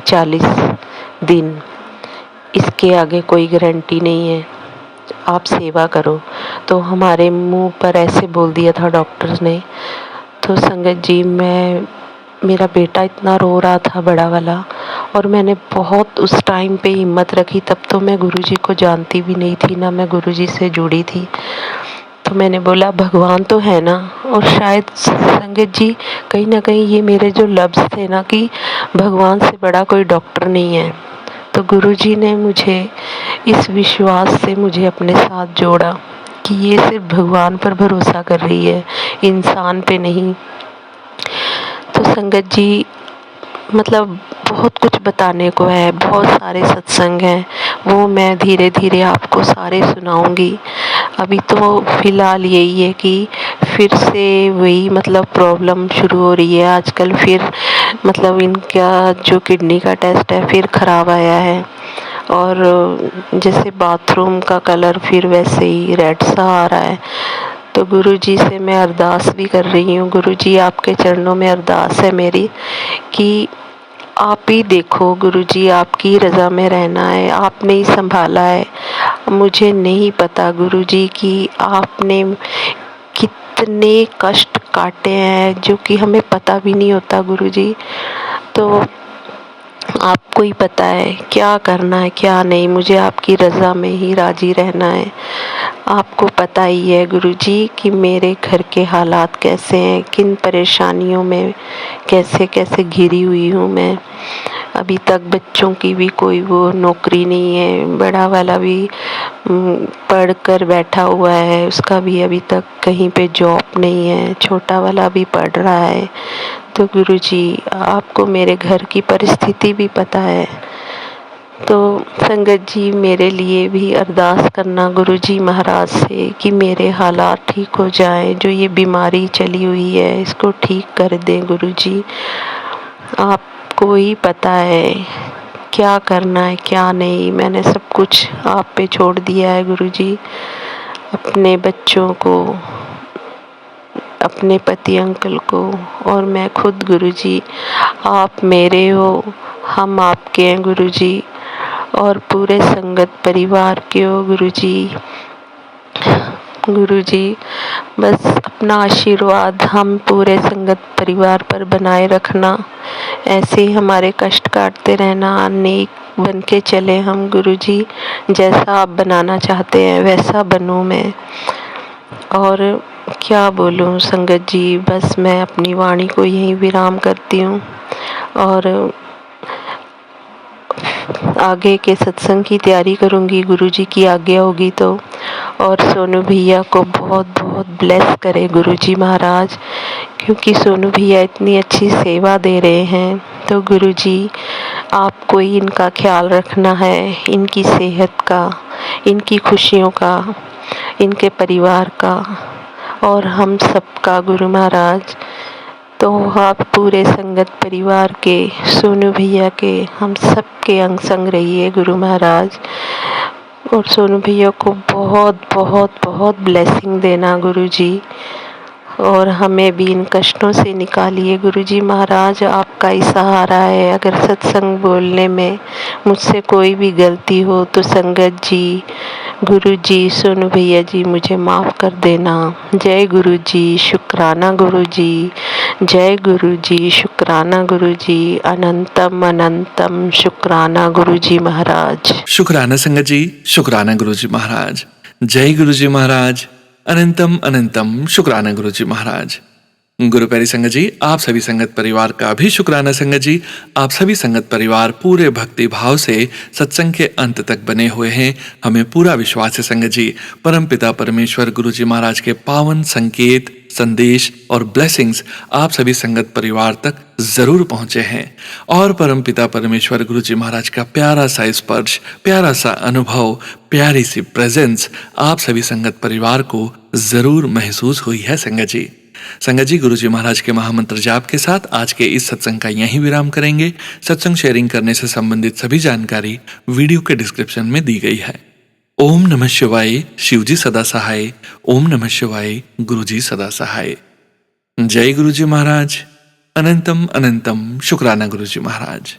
S14: 40 दिन, इसके आगे कोई गारंटी नहीं है, आप सेवा करो, तो हमारे मुंह पर ऐसे बोल दिया था डॉक्टर्स ने। तो संगत जी मेरा बेटा इतना रो रहा था बड़ा वाला, और मैंने बहुत उस टाइम पे हिम्मत रखी। तब तो मैं गुरुजी को जानती भी नहीं थी, ना मैं गुरुजी से जुड़ी थी। तो मैंने बोला भगवान तो है ना। और शायद संगत जी कहीं ना कहीं ये मेरे जो लफ्ज़ थे ना कि भगवान से बड़ा कोई डॉक्टर नहीं है, तो गुरुजी ने मुझे इस विश्वास से मुझे अपने साथ जोड़ा कि ये सिर्फ भगवान पर भरोसा कर रही है, इंसान पे नहीं। तो संगत जी मतलब बहुत कुछ बताने को है, बहुत सारे सत्संग हैं, वो मैं धीरे धीरे आपको सारे सुनाऊंगी। अभी तो फ़िलहाल यही है कि फिर से वही मतलब प्रॉब्लम शुरू हो रही है आजकल। फिर मतलब इनका जो किडनी का टेस्ट है फिर ख़राब आया है, और जैसे बाथरूम का कलर फिर वैसे ही रेड सा आ रहा है। तो गुरुजी से मैं अरदास भी कर रही हूँ, गुरुजी आपके चरणों में अरदास है मेरी कि आप ही देखो गुरुजी, आपकी रज़ा में रहना है, आपने ही संभाला है। मुझे नहीं पता गुरुजी कि आपने कितने कष्ट काटे हैं जो कि हमें पता भी नहीं होता गुरुजी। तो आपको ही पता है क्या करना है क्या नहीं, मुझे आपकी रज़ा में ही राज़ी रहना है। आपको पता ही है गुरुजी कि मेरे घर के हालात कैसे हैं, किन परेशानियों में कैसे कैसे घिरी हुई हूँ मैं। अभी तक बच्चों की भी कोई वो नौकरी नहीं है, बड़ा वाला भी पढ़ कर बैठा हुआ है, उसका भी अभी तक कहीं पे जॉब नहीं है, छोटा वाला भी पढ़ रहा है। तो गुरुजी आपको मेरे घर की परिस्थिति भी पता है, तो संगत जी मेरे लिए भी अरदास करना गुरुजी महाराज से कि मेरे हालात ठीक हो जाएं, जो ये बीमारी चली हुई है इसको ठीक कर दें गुरुजी। आपको ही पता है क्या करना है क्या नहीं, मैंने सब कुछ आप पे छोड़ दिया है गुरुजी। अपने बच्चों को, अपने पति अंकल को, और मैं खुद गुरुजी। आप मेरे हो, हम आपके हैं गुरुजी, और पूरे संगत परिवार के हो गुरुजी। गुरुजी बस अपना आशीर्वाद हम पूरे संगत परिवार पर बनाए रखना, ऐसे ही हमारे कष्ट काटते रहना, नेक बन के चले हम गुरुजी। जैसा आप बनाना चाहते हैं वैसा बनूं मैं। और क्या बोलूं संगत जी, बस मैं अपनी वाणी को यहीं विराम करती हूँ, और आगे के सत्संग की तैयारी करूँगी गुरुजी की आज्ञा होगी तो। और सोनू भैया को बहुत बहुत ब्लेस करे गुरुजी महाराज, क्योंकि सोनू भैया इतनी अच्छी सेवा दे रहे हैं। तो गुरुजी आपको ही इनका ख्याल रखना है, इनकी सेहत का, इनकी खुशियों का, इनके परिवार का और हम सबका गुरु महाराज। तो आप पूरे संगत परिवार के, सोनू भैया के, हम सब के अंग संग रहिए गुरु महाराज। और सोनू भैया को बहुत बहुत बहुत ब्लेसिंग देना गुरुजी। और हमें भी इन कष्टों से निकालिए गुरुजी महाराज, आपका ही सहारा है। अगर सत्संग बोलने में मुझसे कोई भी गलती हो तो संगत जी, गुरुजी, सोनू भैया जी मुझे माफ़ कर देना। जय गुरुजी, शुक्राना गुरुजी, जय गुरुजी, शुक्राना गुरुजी, अनंतम अनंतम शुक्राना गुरुजी महाराज।
S1: शुक्राना संगत जी, शुक्राना गुरुजी महाराज। जय गुरुजी महाराज, अनंतम अनंतम शुक्राना गुरुजी महाराज। गुरु प्यारी संगत जी, आप सभी संगत परिवार का भी शुक्राना संगत जी। आप सभी संगत परिवार पूरे भक्ति भाव से सत्संग के अंत तक बने हुए हैं। हमें पूरा विश्वास है संगत जी, परमपिता परमेश्वर गुरु जी महाराज के पावन संकेत, संदेश और ब्लेसिंग्स आप सभी संगत परिवार तक जरूर पहुंचे हैं और परमपिता परमेश्वर गुरु जी महाराज का प्यारा सा स्पर्श, प्यारा सा अनुभव, प्यारी सी प्रेजेंस आप सभी संगत परिवार को जरूर महसूस हुई है संगत जी। संगत जी, गुरु जी महाराज के महामंत्र जाप के साथ आज के इस सत्संग का यहीं विराम करेंगे। सत्संग शेयरिंग करने से संबंधित सभी जानकारी वीडियो के डिस्क्रिप्शन में दी गई है। ओम नमः शिवाय, शिव जी सदा सहाय। ओम नमः शिवाय, गुरु जी सदा सहाय। जय गुरु जी महाराज, अनंतम अनंतम शुक्राना गुरु जी महाराज।